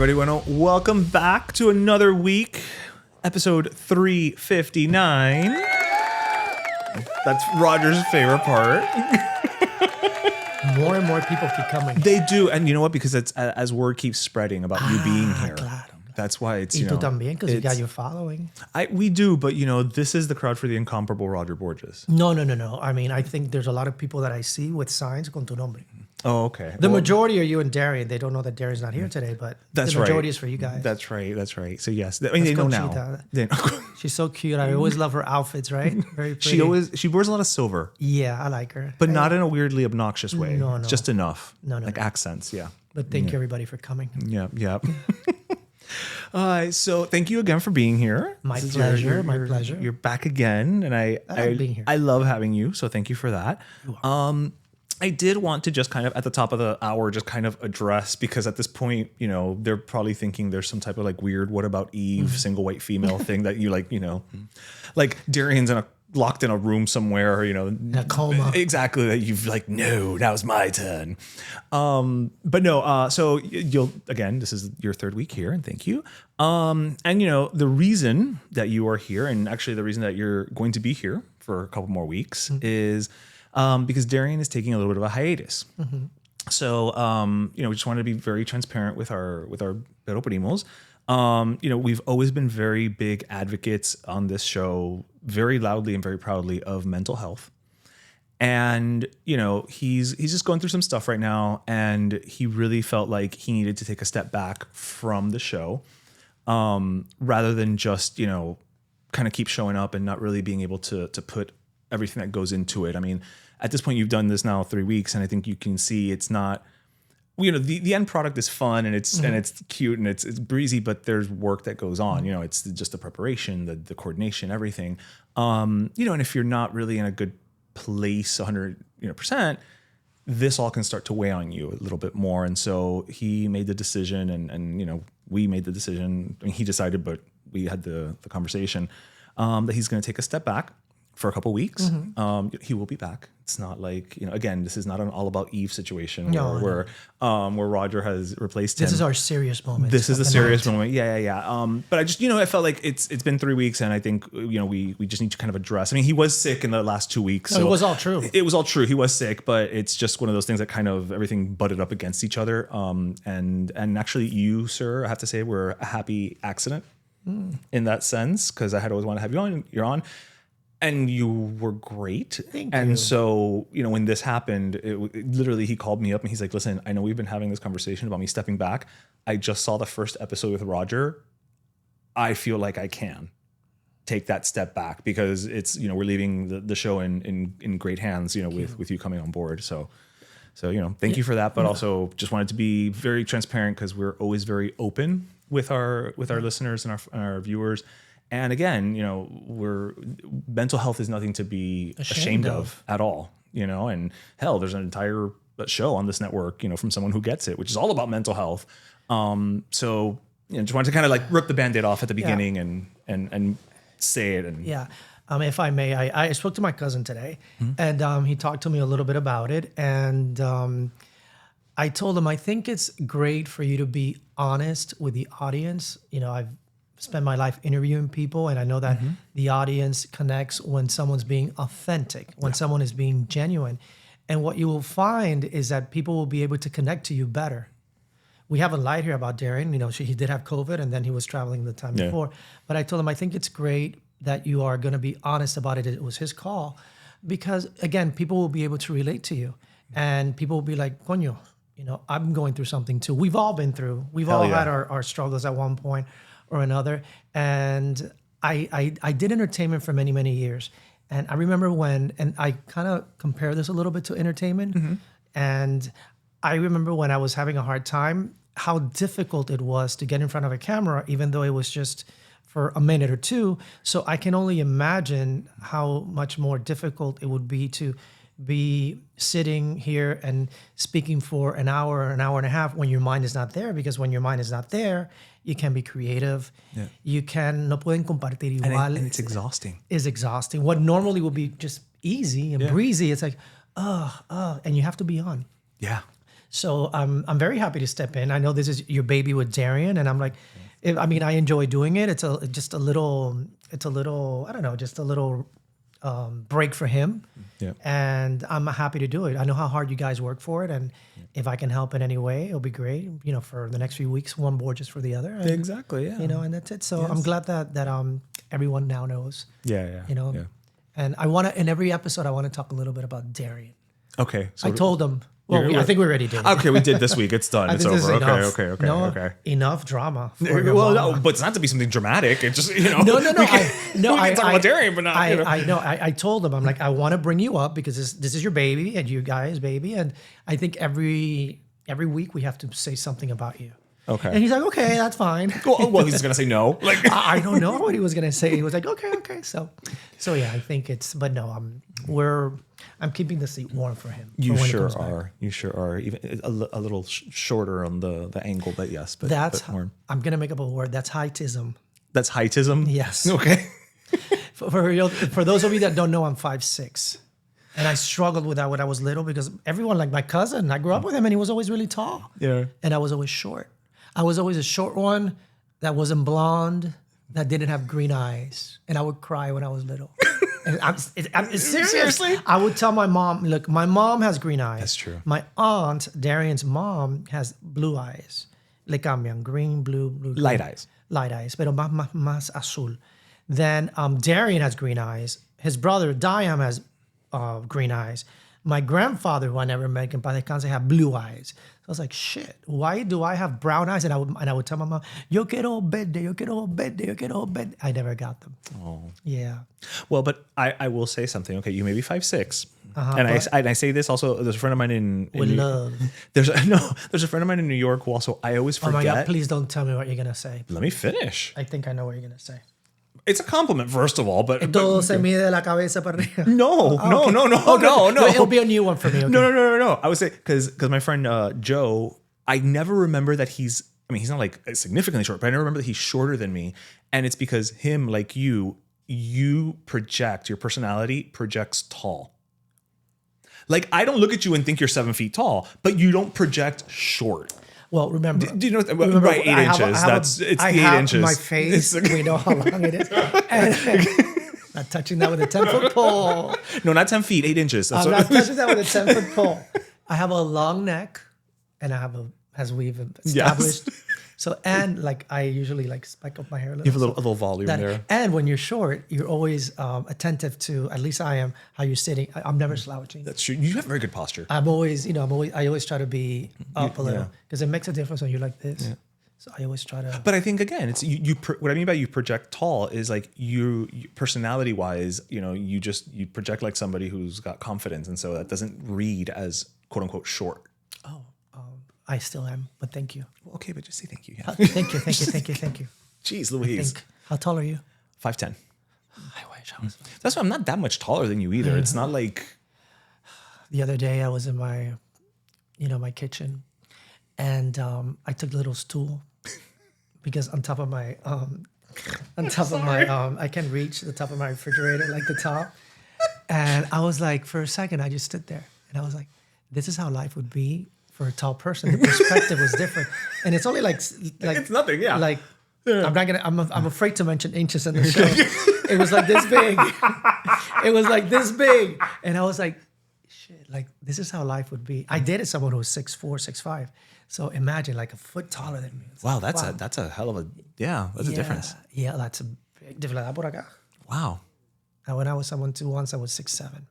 everybody. Welcome back to another week, episode 359. That's Roger's favorite part. More and more people keep coming. They do, and you know what? Because it's as word keeps spreading about you being here. Claro. That's why it's, Y tú también, because you got your following. We do, but this is the crowd for the incomparable Roger Borges. No. I mean, I think there's a lot of people that I see with signs con tu nombre. Oh, okay. The majority are you and Darien. They don't know that Darien's not here today, but the majority is for you guys. That's right. So yes, I mean, they know now. She's so cute. I always love her outfits, right? Very pretty. She wears a lot of silver. Yeah, I like her. But not in a weirdly obnoxious way. No. Just enough. No. Like accents, yeah. But thank you everybody for coming. Yeah. So thank you again for being here. My pleasure. My pleasure. You're back again, and I like being here. I love having you. So thank you for that. I did want to just kind of at the top of the hour just kind of address, because at this point, they're probably thinking there's some type of like weird "what about Eve" single white female thing that you like Darien's locked in a room somewhere, in a coma. Exactly, that you've like, no, now it's my turn. But no, so this is your third week here, and thank you. And the reason that you are here, and actually the reason that you're going to be here for a couple more weeks is because Darien is taking a little bit of a hiatus. Mm-hmm. So, we just wanted to be very transparent with our Pero Primos. We've always been very big advocates on this show, very loudly and very proudly, of mental health. And, he's just going through some stuff right now, and he really felt like he needed to take a step back from the show, rather than just, kind of keep showing up and not really being able to put everything that goes into it. I mean, at this point, you've done this now 3 weeks, and I think you can see it's not, the end product is fun and it's and it's cute and it's breezy, but there's work that goes on. It's just the preparation, the coordination, everything. And if you're not really in a good place 100%, this all can start to weigh on you a little bit more. And so he made the decision, and we made the decision. I mean, he decided, but we had the conversation that he's going to take a step back for a couple weeks. He will be back. It's not like, again, this is not an All About Eve situation where Roger has replaced him. This is our serious moment. This is the serious moment. Yeah. But I just, I felt like it's been 3 weeks, and I think, we just need to kind of address. I mean, he was sick in the last 2 weeks. So it was all true. It was all true. He was sick, but it's just one of those things that kind of everything butted up against each other. And actually you, sir, I have to say, were a happy accident in that sense, because I had always wanted to have you on. You're on. And you were great. Thank you. And so, when this happened, it literally, he called me up and he's like, listen, I know we've been having this conversation about me stepping back. I just saw the first episode with Roger. I feel like I can take that step back, because it's, we're leaving the show in great hands, with you coming on board. So thank you for that. But also just wanted to be very transparent, because we're always very open with our listeners and our viewers. And again, mental health is nothing to be ashamed of at all, and hell, there's an entire show on this network, from someone who gets it, which is all about mental health. So, just wanted to kind of like rip the Band-Aid off at the beginning and say it. And if I may, I spoke to my cousin today, and he talked to me a little bit about it. And I told him, I think it's great for you to be honest with the audience. I've spend my life interviewing people, and I know that the audience connects when someone's being authentic, when someone is being genuine. And what you will find is that people will be able to connect to you better. We haven't lied here about Darien. He did have COVID, and then he was traveling the time before. But I told him, I think it's great that you are going to be honest about it. It was his call, because again, people will be able to relate to you, and people will be like, coño, I'm going through something too. We've all been through. We've all had our struggles at one point or another. And I did entertainment for many, many years. And I remember and I kind of compare this a little bit to entertainment. And I remember when I was having a hard time, how difficult it was to get in front of a camera, even though it was just for a minute or two. So I can only imagine how much more difficult it would be to be sitting here and speaking for an hour and a half when your mind is not there, because when your mind is not there, you can be creative. Yeah. You can, no pueden compartir igual. And it's exhausting. It's exhausting. What normally would be just easy and breezy, it's like, and you have to be on. Yeah. So I'm very happy to step in. I know this is your baby with Darien, and I'm like, I mean, I enjoy doing it. It's just a little, I don't know, just a little break for him. Yeah. And I'm happy to do it. I know how hard you guys work for it, and if I can help in any way, it'll be great. You know, for the next few weeks, one Borges for the other. And, Exactly. Yeah. You know, and that's it. So I'm glad that everyone now knows. Yeah. You know, Yeah. and I want to, in every episode, I want to talk a little bit about Darien. Okay. So I told them. Well, I think we already did. Okay, we did this week. It's done. I It's think this is over. enough. Okay. Enough drama. For your Well, mom. no, but it's not to be something dramatic. It's just No. We can talk about Darien, but not. I know. I told them, I'm like, I want to bring you up because this is your baby and you guys' baby, and I think every week we have to say something about you. Okay. And he's like, okay, that's fine. Well, he's gonna say no. Like I don't know what he was gonna say. He was like, okay. So yeah, I think it's. But no, I'm keeping the seat warm for him. you for when it sure comes back. are. You sure are. Even a little shorter on the angle, but yes. But That's. but warm. I'm gonna make up a word. That's height-ism. That's heightism. Yes. Okay. For those of you that don't know, I'm 5'6", and I struggled with that when I was little because everyone, like my cousin, I grew up with him, and he was always really tall. Yeah. And I was always short. I was always a short one that wasn't blonde, that didn't have green eyes, and I would cry when I was little. And I'm serious. Seriously? I would tell my mom, look, my mom has green eyes. That's true. My aunt, Darien's mom, has blue eyes. Le cambian, green, blue, green. Light eyes. Light eyes, pero más azul. Then Darien has green eyes. His brother, Diam, has green eyes. My grandfather, who I never met, in paz descanse, had blue eyes. So I was like, shit, why do I have brown eyes? And I would tell my mom, yo quiero verde. I never got them. Oh. Yeah. Well, but I will say something. Okay, you may be 5'6", Uh-huh, and but- I say this also. There's a friend of mine in With love. There's a friend of mine in New York who also I always Oh forget. my God, please don't tell me what you're going to say. Let me finish. I think I know what you're going to say. It's a compliment, first of all, but Todo se mide de la cabeza para arriba. no. It'll be a new one for me. Okay. No. I would say because my friend Joe, I never remember that he's not like significantly short, but I never remember that he's shorter than me, and it's because him, like you project, your personality projects tall. Like I don't look at you and think you're 7 feet tall, but you don't project short. Well, remember. Do you know right 8 inches? It's the 8 inches. My face. We know how long it is. And not touching that with a 10-foot pole. No, not 10 feet, 8 inches. That's I'm what- not touching that with a 10-foot pole. I have a long neck, and I have as we've established. So and like I usually like spike up my hair a little. You have a little volume there. And when you're short, you're always attentive to. At least I am how you're sitting. I'm never slouching. That's true. You have very good posture. I always try to be up a little because it makes a difference when you're like this. Yeah. So I always try to. But I think again, it's what I mean by you project tall is like you personality wise, you project like somebody who's got confidence, and so that doesn't read as quote unquote short. Oh, I still am, but thank you. Well, okay, but just say thank you. Yeah. Thank you. Jeez, Louise. How tall are you? 5'10". I wish I was. That's why I'm not that much taller than you either. It's not like. The other day I was in my, my kitchen, and I took a little stool because on top of my, I can reach the top of my refrigerator, like the top, and I was like, for a second, I just stood there, and I was like, this is how life would be for a tall person. The perspective was different, and it's only like It's nothing, yeah. Like I'm not gonna. I'm afraid to mention inches in the show. It was like this big. It was like this big, and I was like, shit. Like this is how life would be. I dated someone who was 6'4", 6'5". So imagine like a foot taller than me. It's Wow, like, that's a hell of a that's a difference. Yeah, that's a big difference. Por acá. Wow, And when I was someone too once, I was 6'7".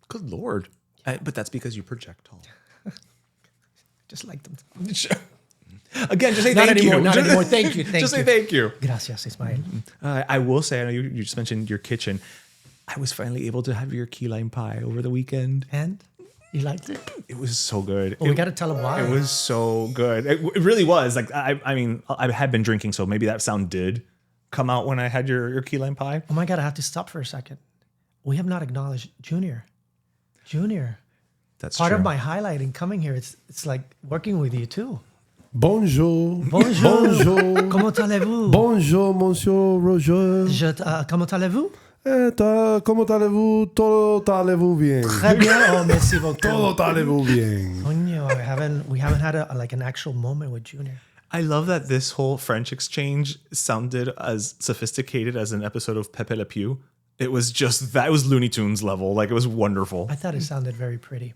good lord. But that's because you project tall. Just like them. Again, just say Not thank anymore. you. Not anymore. Thank you. Just say thank you. Gracias, Ismael. I will say, I know you just mentioned your kitchen. I was finally able to have your key lime pie over the weekend. And you liked it? It was so good. Well, we got to tell them why. It was so good. It really was. Like I mean, I had been drinking, so maybe that sound did come out when I had your key lime pie. Oh my God, I have to stop for a second. We have not acknowledged Junior. That's Part true. of my highlight in coming here, it's like working with you too. Bonjour. Bonjour. Comment allez-vous? Bonjour, Monsieur Roger. Comment allez-vous? Comment allez-vous? Todo allez-vous bien? Très bien. Oh, merci beaucoup. Todo allez-vous bien? Coño, we haven't had an actual moment with Junior. I love that this whole French exchange sounded as sophisticated as an episode of Pepe Le Pew. It was just that. It was Looney Tunes level. Like, it was wonderful. I thought it sounded very pretty.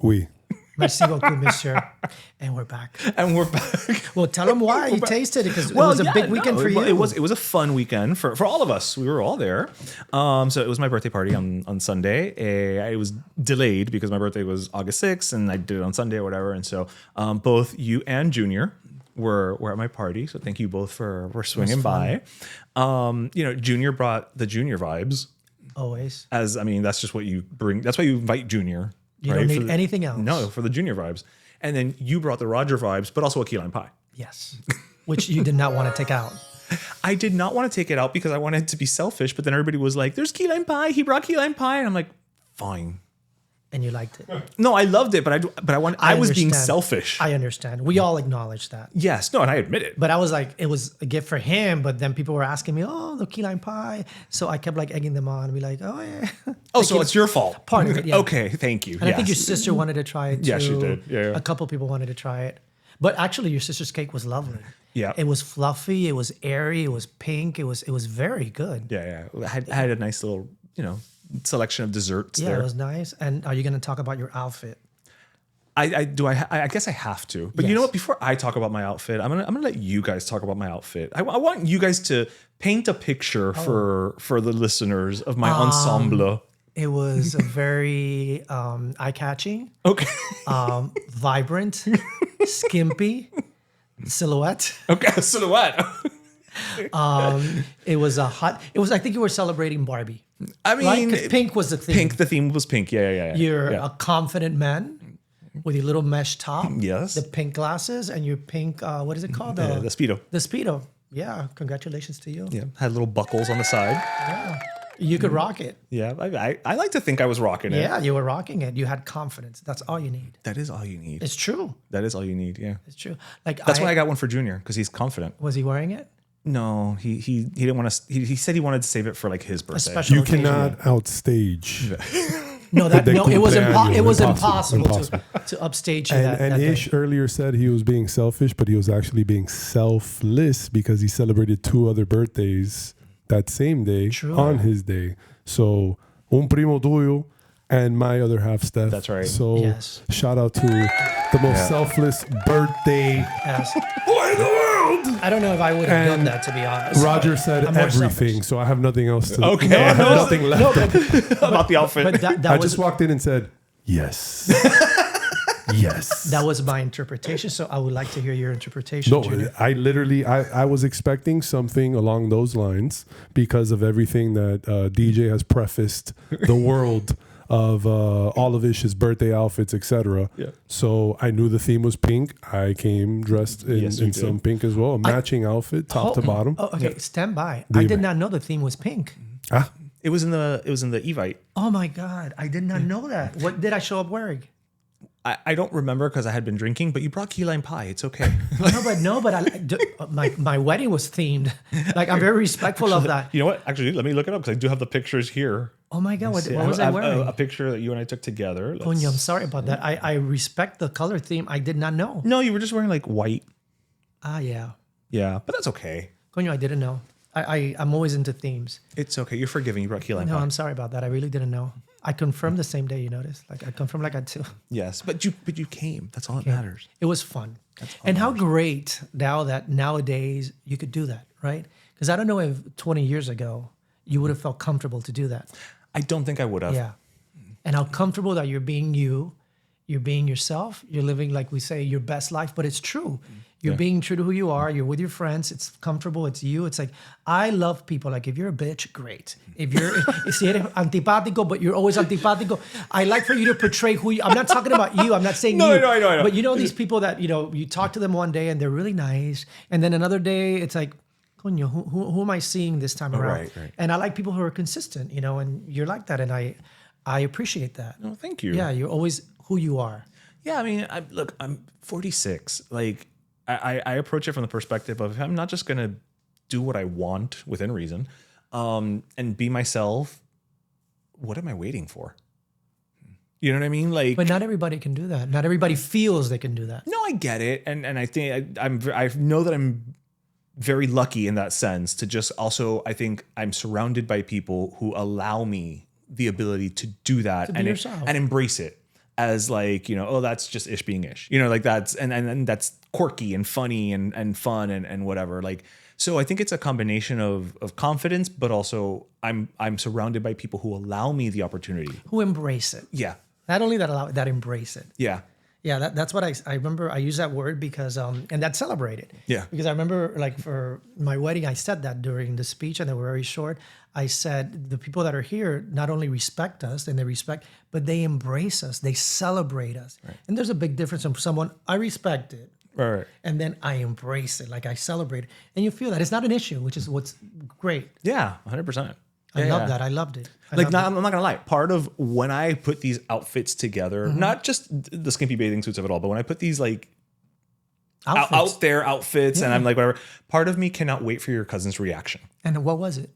Oui. Merci beaucoup, monsieur. And we're back. And we're back. Well, tell them why you tasted it, because it was a big weekend for you. It was a fun weekend for all of us. We were all there. So it was my birthday party on Sunday. It was delayed because my birthday was August 6th, and I did it on Sunday or whatever. And so both you and Junior were at my party. So thank you both for swinging by. Junior brought the Junior vibes. Always. That's just what you bring. That's why you invite Junior. You don't need anything else. No, for the Junior vibes. And then you brought the Roger vibes, but also a key lime pie. Yes. Which you did not want to take out. I did not want to take it out because I wanted to be selfish, but then everybody was like, there's key lime pie. He brought key lime pie. And I'm like, fine. And you liked it. No, I loved it, but I was being understand. selfish. I understand. We all acknowledge that. Yes, no, and I admit it. But I was like, it was a gift for him. But then people were asking me, oh, the key lime pie. So I kept like egging them on and be like, oh, yeah. Oh, so it's your fault. Part of it, yeah. Okay, thank you. And I think your sister wanted to try it too. Yeah, she did. Yeah. A couple people wanted to try it. But actually, your sister's cake was lovely. Yeah. It was fluffy. It was airy. It was pink. It was very good. Yeah. I had a nice little, selection of desserts Yeah, there. it was nice. And are you going to talk about your outfit? I guess I have to. But you know what? Before I talk about my outfit, I'm gonna let you guys talk about my outfit. I want you guys to paint a picture for the listeners of my ensemble. It was a very eye-catching, Okay. vibrant, skimpy silhouette. Okay, silhouette. It was I think you were celebrating Barbie. I mean, Right? 'Cause pink was the theme. the theme was pink. Yeah. You're a confident man with your little mesh top. Yes. The pink glasses and your pink, what is it called? the Speedo. The Speedo. Yeah. Congratulations to you. Yeah, had little buckles on the side. Yeah. You could rock it. Yeah, I like to think I was rocking it. Yeah, you were rocking it. You had confidence. That's all you need. That is all you need. It's true. That is all you need. Yeah. It's true. Like That's why I got one for Junior, because he's confident. Was he wearing it? No, he didn't want to. He said he wanted to save it for like his birthday. special- You occasion. cannot outstage. No, it was impossible Impossible. to upstage you that And day. Ish earlier said he was being selfish, but he was actually being selfless because he celebrated 2 other birthdays that same day on his day. So, un primo tuyo and my other half, Steph. That's right. So, Yes. shout out to the most selfless birthday Yes. boy in the world. I don't know if I would have done And that, to be honest. Roger said I'm more everything, selfish. so I have nothing else to. Okay. I have No, nothing left. About the outfit. But that I was just walked in and said, yes. Yes. that was my interpretation. So I would like to hear your interpretation. No, Junior. I was expecting something along those lines because of everything that DJ has prefaced the world of all of his birthday outfits, etc. Yeah. So I knew the theme was pink. I came dressed in, Yes, you in did. some pink as well, a matching outfit, top to bottom. Oh, okay. Stand by. I Dime. did not know the theme was pink. Ah, It was in the Evite. Oh my God. I did not know that. What did I show up wearing? I don't remember because I had been drinking, but you brought key lime pie. It's okay. My wedding was themed. Like, I'm very respectful of that. You know what? Actually, let me look it up because I do have the pictures here. Oh my God. What I was I have wearing? a picture that you and I took together. Coño, I'm sorry about that. I respect the color theme. I did not know. No, you were just wearing like white. Ah, yeah. Yeah, but that's okay. Coño, I didn't know. I'm always into themes. It's okay. You're forgiving. You brought key lime No, pie. I'm sorry about that. I really didn't know. I confirmed the same day, you noticed? Like, I confirmed like at 2. Yes, but you came. That's all that matters. It was fun. And how great now that nowadays you could do that, right? Because I don't know if 20 years ago you would have felt comfortable to do that. I don't think I would have. Yeah. And how comfortable that you're being you're being yourself, you're living, like we say, your best life, but it's true. You're being true to who you are. You're with your friends. It's comfortable. It's you. It's like, I love people. Like, if you're a bitch, great. If si eres antipático, but you're always antipático, I like for you to portray who you. I'm not talking about you. I'm not saying No, you. I know. But you know these people that, you talk to them one day and they're really nice. And then another day it's like, coño, who am I seeing this time around? Right. And I like people who are consistent, and you're like that. And I appreciate that. No, thank you. Yeah, you're always who you are. Yeah, I mean, look, I'm 46. Like, I approach it from the perspective of I'm not just going to do what I want within reason. and be myself, what am I waiting for? You know what I mean? Like, But not everybody can do that. Not everybody feels they can do that. no, I get it. And I think I know that I'm very lucky in that sense to just also, I think I'm surrounded by people who allow me the ability to do that be yourself. and embrace it as like, oh, that's just ish being ish, like that's, and that's quirky and funny and fun and whatever. Like, so I think it's a combination of confidence, but also I'm surrounded by people who allow me the opportunity. Who embrace it. Yeah. Not only that embrace it. Yeah. Yeah, that's what I remember. I use that word because, and that's celebrated. Yeah. Because I remember, like, for my wedding, I said that during the speech, and they were very short. I said, the people that are here not only respect us, and they respect, but they embrace us. They celebrate us. Right. And there's a big difference from someone, I respect it. Right. And then I embrace it, like I celebrate it. And you feel that. It's not an issue, which is what's great. Yeah, 100%. I love that. I loved it. I'm not gonna lie. Part of when I put these outfits together, not just the skimpy bathing suits of it all, but when I put these like out there outfits, and I'm like, whatever. Part of me cannot wait for your cousin's reaction. And what was it?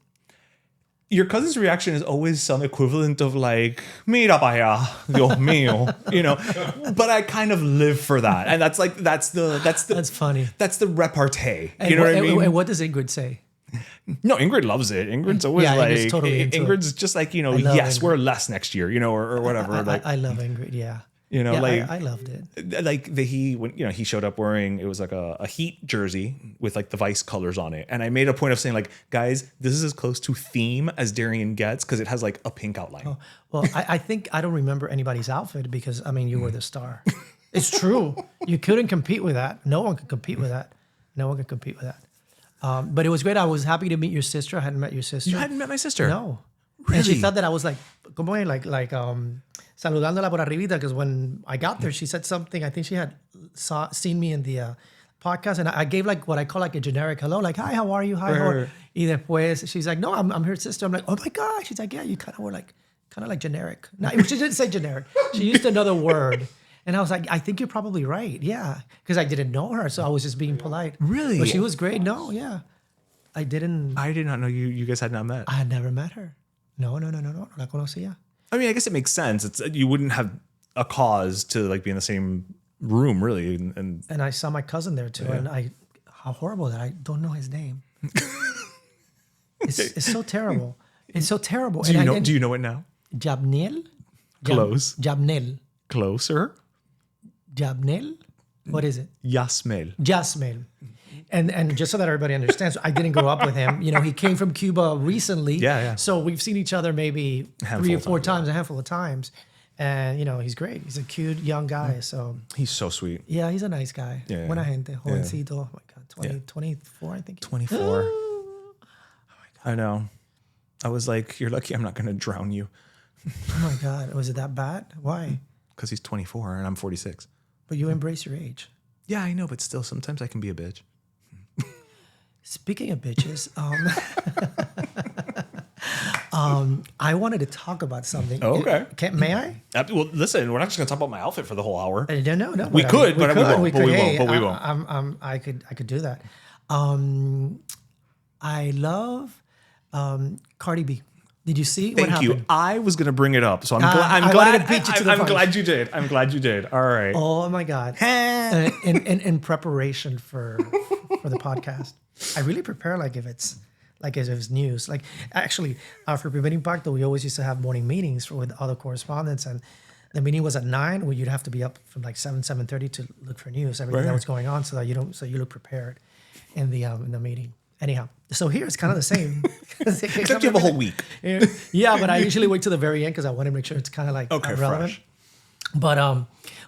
Your cousin's reaction is always some equivalent of like, mira pa allá, Dios mío, But I kind of live for that, and that's funny. That's the repartee. And you know what I mean? And what does Ingrid say? No, Ingrid loves it. Ingrid's always Ingrid's totally into Ingrid's it. just like, yes, Ingrid. wear less next year, or whatever. I love Ingrid. Yeah. I loved it. Like he showed up wearing, it was like a Heat jersey with like the Vice colors on it. And I made a point of saying like, guys, this is as close to theme as Darien gets because it has like a pink outline. Oh, well, I think I don't remember anybody's outfit because, I mean, you were the star. It's true. You couldn't compete with that. No one could compete with that. No one could compete with that. But it was great. I was happy to meet your sister. I hadn't met your sister. You hadn't met my sister? No. Really? And she thought that I was like, como like saludándola por arribita, because when I got there, she said something. I think she had seen me in the podcast, and I gave like what I call like a generic hello, like, hi, how are you? Hi, how are you? Y después she's like, no, I'm her sister. I'm like, oh my God. She's like, yeah, you kind of were like generic. No, she didn't say generic. She used another word. And I was like, I think you're probably right. Yeah. Because I didn't know her. So I was just being polite. Really? But she was great. No, yeah. I did not know you guys had not met. I had never met her. No. No la conocía. I mean, I guess it makes sense. You wouldn't have a cause to like be in the same room, really. And I saw my cousin there too. Yeah. And how horrible that I don't know his name. It's so terrible. It's so terrible. Do you know it now? Jabnel? Close. Jabnel. Closer. Jabnel? What is it? Yasmel. And just so that everybody understands, I didn't grow up with him. He came from Cuba recently. Yeah. So we've seen each other maybe a handful of times. And, he's great. He's a cute young guy. So he's so sweet. Yeah, he's a nice guy. Yeah. Buena gente. Jovencito. Oh my God. 24, I think. 24. Oh my God. I know. I was like, you're lucky I'm not going to drown you. Oh my God. Was it that bad? Why? Because he's 24 and I'm 46. But you embrace your age. Yeah, I know, but still, sometimes I can be a bitch. Speaking of bitches, I wanted to talk about something. Oh, okay. May I? Well, listen, we're not just going to talk about my outfit for the whole hour. No. We could, but we won't. I could do that. I love Cardi B. Did you see what happened? Thank you. I was going to bring it up, so I'm glad you did. I'm glad you did. All right. Oh my God. in preparation for the podcast, I really prepare like if it's news. Like actually, for Preventing Pacto, we always used to have morning meetings with other correspondents, and the meeting was at 9, where you'd have to be up from like 7:30 to look for news, everything that was going on, so you look prepared in the meeting. Anyhow, so here it's kind of the same. Except you have a whole week. Yeah, but I usually wait till the very end because I want to make sure it's kind of like relevant. Fresh. But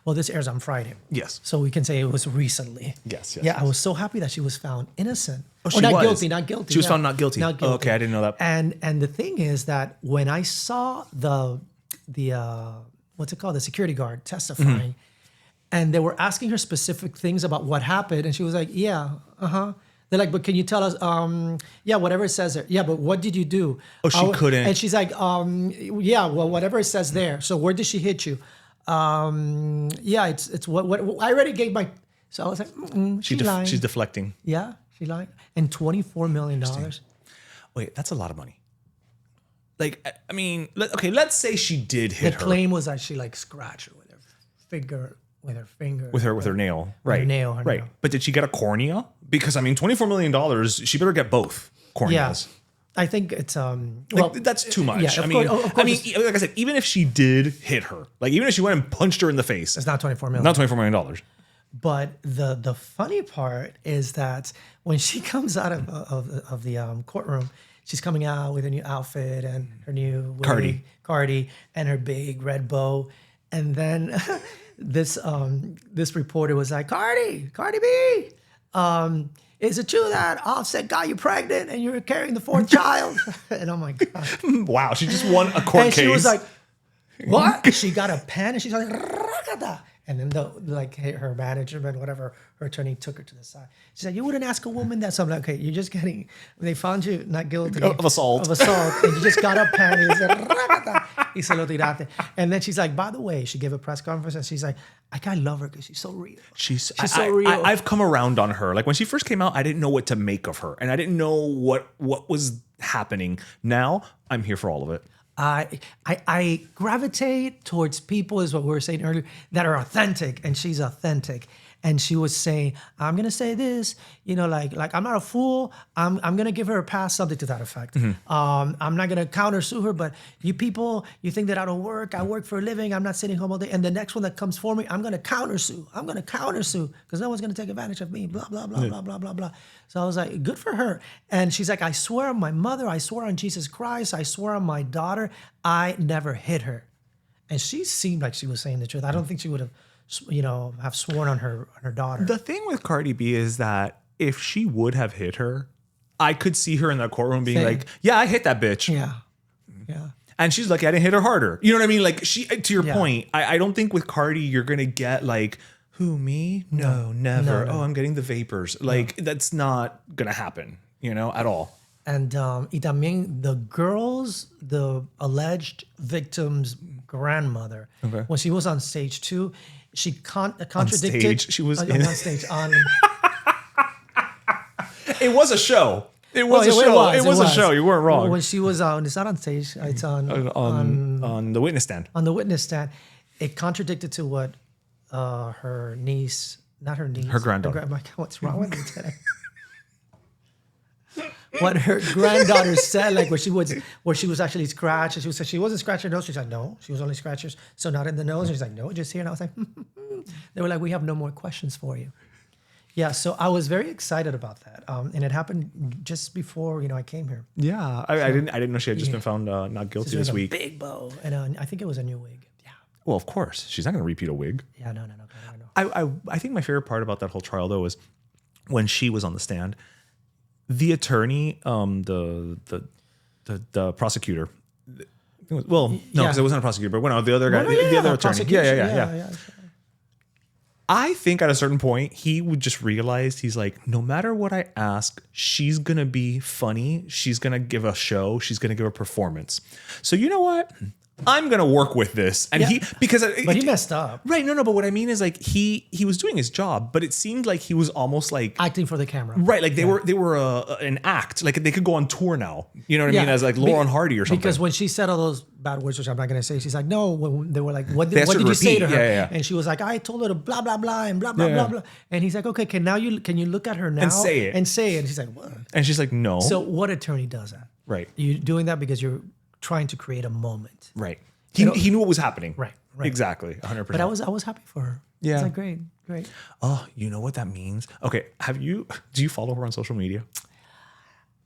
well, this airs on Friday. Yes. So we can say it was recently. Yes. Yeah, I was so happy that she was found innocent. Oh, she was. Not guilty. She was found not guilty. Not guilty. Oh, okay, I didn't know that. And the thing is that when I saw the what's it called, the security guard testifying, and they were asking her specific things about what happened, and she was like, yeah, They're like, but can you tell us, whatever it says there. Yeah, but what did you do? Oh, she couldn't. And she's like, yeah, well, whatever it says there. So where did she hit you? It's what I already gave my, so I was like, she's lying. She's deflecting. Yeah, she lied. And $24 million. Wait, that's a lot of money. Like, I mean, okay, let's say she did hit The her. claim was that she like scratched her with her finger. With her nail. Right. Her nail. Right. But did she get a cornea? Because, I mean, $24 million, she better get both corneas. Yeah. I think it's that's too much. Yeah, I mean, like I said, even if she did hit her, like even if she went and punched her in the face, it's not $24 million. Not $24 million. But the funny part is that when she comes out of the courtroom, she's coming out with a new outfit and her new wig, Cardi, and her big red bow, and then this reporter was like, Cardi B. Is it true that Offset got you pregnant and you were carrying the fourth child? And oh my God. Wow, she just won a court case. And she was like, what? She got a pen and she's like, Rakata. And then her management, whatever, her attorney took her to the side. She said, you wouldn't ask a woman that. So I'm like, okay, you're just getting, they found you not guilty. Of assault. And you just got a pen and you said, Rakata. Y se lo tiraste. And then she's like, by the way, she gave a press conference and she's like, I love her because she's so real. She's so real. I've come around on her. Like when she first came out, I didn't know what to make of her. And I didn't know what was happening. Now I'm here for all of it. I gravitate towards people, is what we were saying earlier, that are authentic, and she's authentic. And she was saying, I'm gonna say this, like I'm not a fool. I'm gonna give her a pass, something to that effect. Mm-hmm. I'm not gonna countersue her, but you people, you think that I don't work. I work for a living. I'm not sitting home all day. And the next one that comes for me, I'm gonna countersue because no one's gonna take advantage of me. Blah blah blah blah blah blah blah. So I was like, good for her. And she's like, I swear on my mother, I swear on Jesus Christ, I swear on my daughter, I never hit her. And she seemed like she was saying the truth. I don't think she would have have sworn on her daughter. The thing with Cardi B is that if she would have hit her, I could see her in that courtroom being like, yeah, I hit that bitch. Yeah. And she's like, I didn't hit her harder. You know what I mean? Like to your point, I don't think with Cardi, you're going to get like, who, me? No, never. No. Oh, I'm getting the vapors. Like that's not going to happen, at all. And y también the alleged victim's grandmother, when she was on stage 2, she contradicted. On stage, she was on stage. It was a show. It was a show. It was a show. You weren't wrong. When she was on, it's not on stage. It's on the witness stand. On the witness stand, it contradicted to what her niece, not her niece, her granddaughter. God, what's wrong with me today? What her granddaughter said, like where she was actually scratched, and she said she wasn't scratching her nose. She's like, no, she was only scratching, so not in the nose. And she's like, no, just here. And I was like, they were like, we have no more questions for you. Yeah, so I was very excited about that, and it happened just before I came here. Yeah, I didn't know she had just been found not guilty this week. Big bow, and I think it was a new wig. Yeah. Well, of course, she's not going to repeat a wig. Yeah, no. I think my favorite part about that whole trial though was when she was on the stand. The attorney, the prosecutor. Well, no, because it wasn't a prosecutor, but the other guy, the other attorney. Yeah. I think at a certain point he would just realize he's like, no matter what I ask, she's gonna be funny. She's gonna give a show. She's gonna give a performance. So you know what? I'm gonna work with this, and but he messed up, right? No, but what I mean is like he was doing his job, but it seemed like he was almost like acting for the camera, right? Like they were an act, like they could go on tour now. You know what I mean? As like Laurel and Hardy or something. Because when she said all those bad words, which I'm not gonna say, she's like, no. When they were like, what did you say to her? Yeah. And she was like, I told her to blah blah blah and blah blah blah blah. And he's like, okay, can you look at her now and say it? And she's like, what? And she's like, no. So what attorney does that? Right. You're doing that because you're trying to create a moment. Right. He knew what was happening. Right. Exactly. 100%. But I was happy for her. Yeah. It's like, great. Oh, you know what that means? Okay. Do you follow her on social media?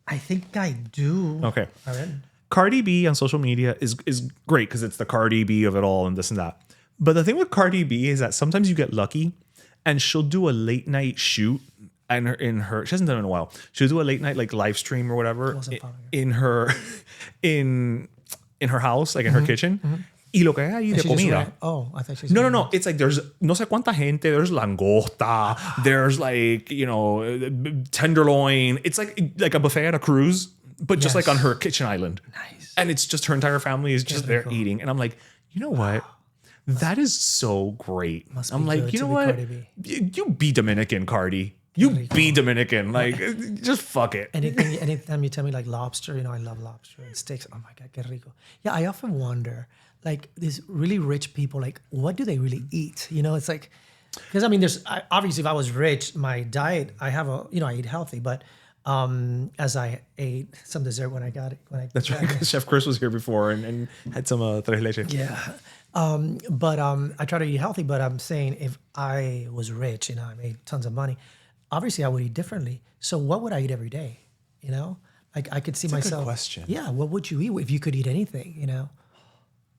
I think I do. Okay. All right. Cardi B on social media is great because it's the Cardi B of it all and this and that. But the thing with Cardi B is that sometimes you get lucky and she'll do a late night shoot and she hasn't done it in a while. She'll do a late night like live stream or whatever in her house, like in her kitchen. Mm-hmm. Y lo que hay ahí de comida. I thought she's No. It's like there's no sé cuánta gente. There's langosta. There's like, tenderloin. It's like a buffet at a cruise, but just like on her kitchen island. Nice. And it's just her entire family is just there eating. And I'm like, you know what? That is so great. I'm like, you know what? You be Dominican, Cardi. You be Dominican. Like, just fuck it. Anytime you tell me like lobster, I love lobster and steaks. Oh my God, que rico. Yeah, I often wonder, like these really rich people, like what do they really eat? It's like, because obviously if I was rich, my diet, I eat healthy, but as I ate some dessert when I got it. That's right, because Chef Chris was here before and had some tres leche. Yeah. But I try to eat healthy, but I'm saying if I was rich and I made tons of money, obviously I would eat differently. So what would I eat every day? Like I could see That's myself. A good question. Yeah. What would you eat if you could eat anything,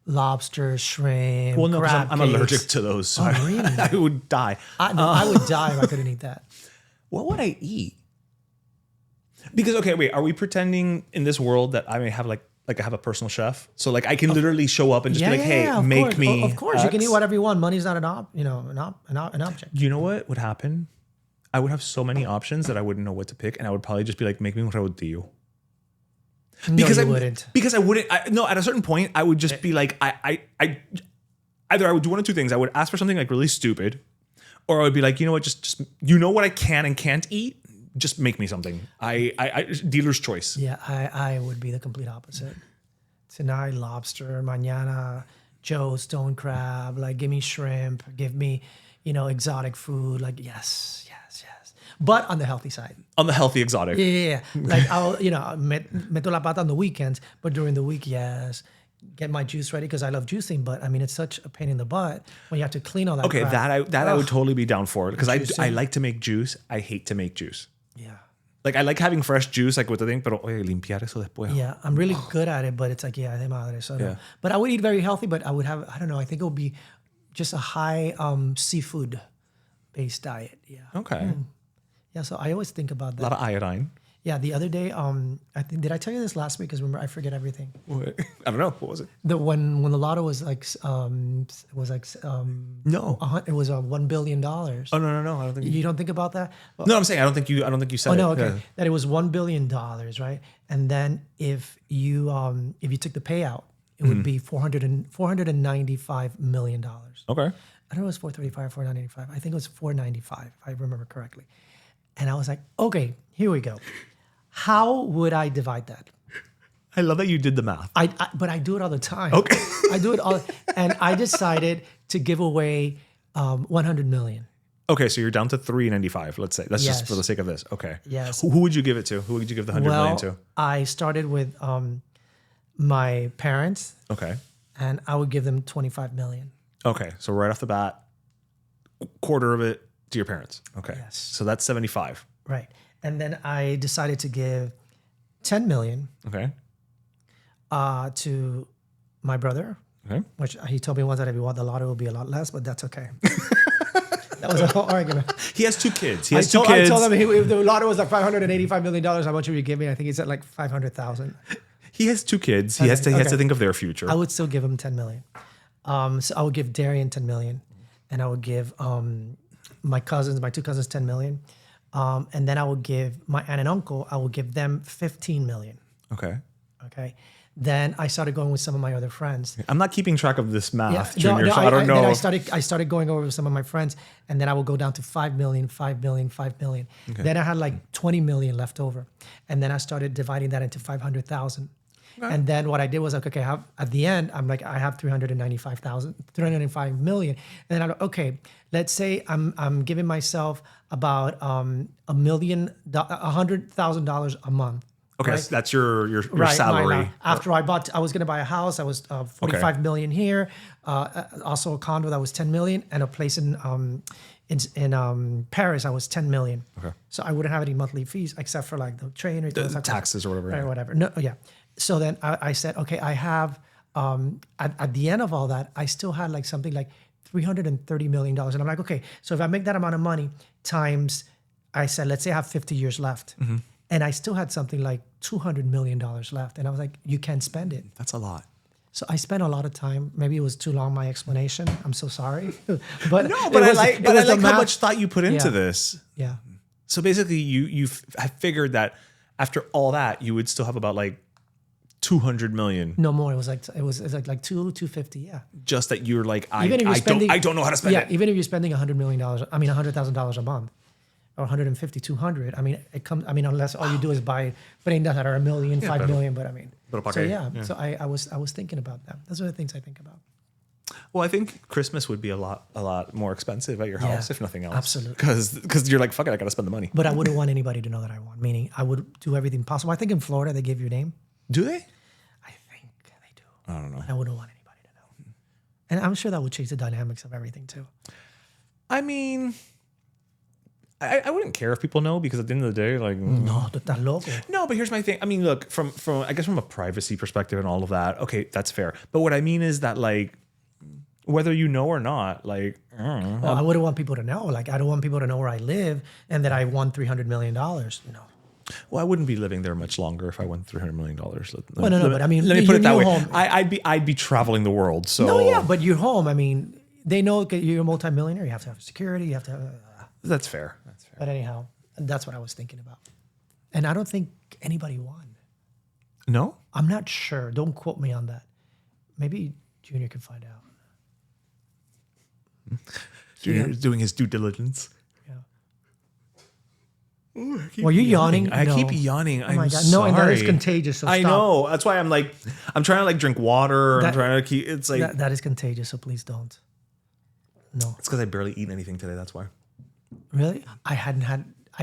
Lobster, shrimp, well, no, crab I'm cakes. allergic to those. So really? I would die. I would die if I couldn't eat that. What would I eat? Because, okay, wait, are we pretending in this world that I may have like I have a personal chef? So like I can literally show up and just be like, hey, make course. me. Of course, X. you can eat whatever you want. Money's not an object. You know what would happen? I would have so many options that I wouldn't know what to pick, and I would probably just be like, make me un rodillo. Because I wouldn't. Because I wouldn't. No, at a certain point, I would just be like, either I would do one of two things. I would ask for something like really stupid, or I would be like, you know what, just what I can and can't eat. Just make me something. I dealer's choice. Yeah, I would be the complete opposite. Tonight, lobster. Mañana, Joe, stone crab. Like, give me shrimp. Give me, exotic food. Like, yes. But on the healthy side. On the healthy exotic. Yeah. Like, I'll, meto la pata on the weekends, but during the week, yes. Get my juice ready because I love juicing, but it's such a pain in the butt when you have to clean all that. Okay, crap. I would totally be down for it because I like to make juice. I hate to make juice. Yeah. Like I like having fresh juice, like with the thing, pero oye, limpiar eso después. Yeah, I'm really good at it, but it's like, de madre. So no. But I would eat very healthy, but I would have, I don't know, I think it would be just a high seafood based diet. Yeah. Okay. Yeah, so I always think about that. A lot of iodine. Yeah, the other day, I think, did I tell you this last week? Because remember, I forget everything. I don't know. What was it? When the lotto was like, no, it was $1 billion. Oh no! I don't think you don't think about that. Well, no, I'm saying I don't think you said. Oh no, it. okay. Yeah. That it was $1 billion, right? And then if you took the payout, it would be $495 million. Okay. I don't know, it was 435 or 495. I think it was 495, if I remember correctly. And I was like, okay, here we go. How would I divide that? I love that you did the math. But I do it all the time. Okay. I do it all. And I decided to give away 100 million. Okay, so you're down to 395. Let's say that's just for the sake of this. Okay. Yes. Who would you give it to? Who would you give the 100 million to? I started with my parents. Okay. And I would give them 25 million. Okay, so right off the bat, quarter of it to your parents. Okay. Yes. So that's 75. Right. And then I decided to give 10 million. Okay. To my brother. Okay. Which he told me once that if he won the lotto, it would be a lot less, but that's okay. That was a whole argument. He has two kids. I told him if the lotto was like $585 million, how much would you give me? I think he said like 500,000. He has two kids. He has to think of their future. I would still give him 10 million. So I would give Darien 10 million, and I would give my two cousins 10 million. And then I would give my aunt and uncle, I would give them 15 million. Okay. Then I started going with some of my other friends. I'm not keeping track of this math, Yeah. Junior, so I don't know. Then I started going over with some of my friends, and then I would go down to 5 million, 5 million, 5 million. Okay. Then I had like 20 million left over. And then I started dividing that into 500,000. Okay. And then what I did was like, okay, at the end, I'm like, I have 395 million. And then let's say I'm giving myself about $100,000 a month. Okay, right? So that's your right, salary. After I was going to buy a house, I was 45 million here. Also a condo that was 10 million, and a place in Paris, I was 10 million. Okay. So I wouldn't have any monthly fees except for like the train or the taxes or whatever. Right, whatever. No, yeah. So then I said, okay, I have at the end of all that, I still had like something like $330 million. And I'm like, okay, so if I make that amount of money times, I said, let's say I have 50 years left. Mm-hmm. And I still had something like $200 million left. And I was like, you can't spend it. That's a lot. So I spent a lot of time. Maybe it was too long, my explanation. I'm so sorry. But I like how much thought you put into this. Yeah. So basically you have figured that after all that, you would still have about like 200 million. No more. It was like 250. Yeah. Just that you're like, I don't know how to spend it. Yeah. Even if you're spending $100,000 a month, or 150, 200. I mean, it comes. I mean, unless all you do is buy prendas that are $1 million, 5 million. But I mean, so yeah. So I was thinking about that. Those are the things I think about. Well, I think Christmas would be a lot more expensive at your house, if nothing else. Absolutely. Because you're like, fuck it, I got to spend the money. But I wouldn't want anybody to know that I won. Meaning, I would do everything possible. I think in Florida they give your name. Do they? I think they do. I don't know. I wouldn't want anybody to know. And I'm sure that would change the dynamics of everything too. I mean, I wouldn't care if people know, because at the end of the day, like, No, tú estás loco. No, but here's my thing. I mean, look, from I guess from a privacy perspective and all of that, okay, that's fair. But what I mean is that, like, whether you know or not, like, Well, I wouldn't want people to know. Like, I don't want people to know where I live and that I won $300 million. You know. well, I wouldn't be living there much longer if I won $300 million. Well, no, but I mean, let me put it that way. home. I'd be traveling the world. So No, yeah, but you're home. I mean, they know that you're a multimillionaire. You have to have security. You have to. That's fair. That's fair. But anyhow, that's what I was thinking about. And I don't think anybody won. No? I'm not sure. Don't quote me on that. Maybe Junior could find out. Junior's doing his due diligence. Yeah. Were you yawning? I No. keep yawning. Oh my I'm God. sorry. No, and that is contagious. So I stop. know. That's why I'm trying to like drink water. I'm That- trying to keep. It's like That is contagious. So please don't. No. it's because I barely eat anything today. That's why. Really? I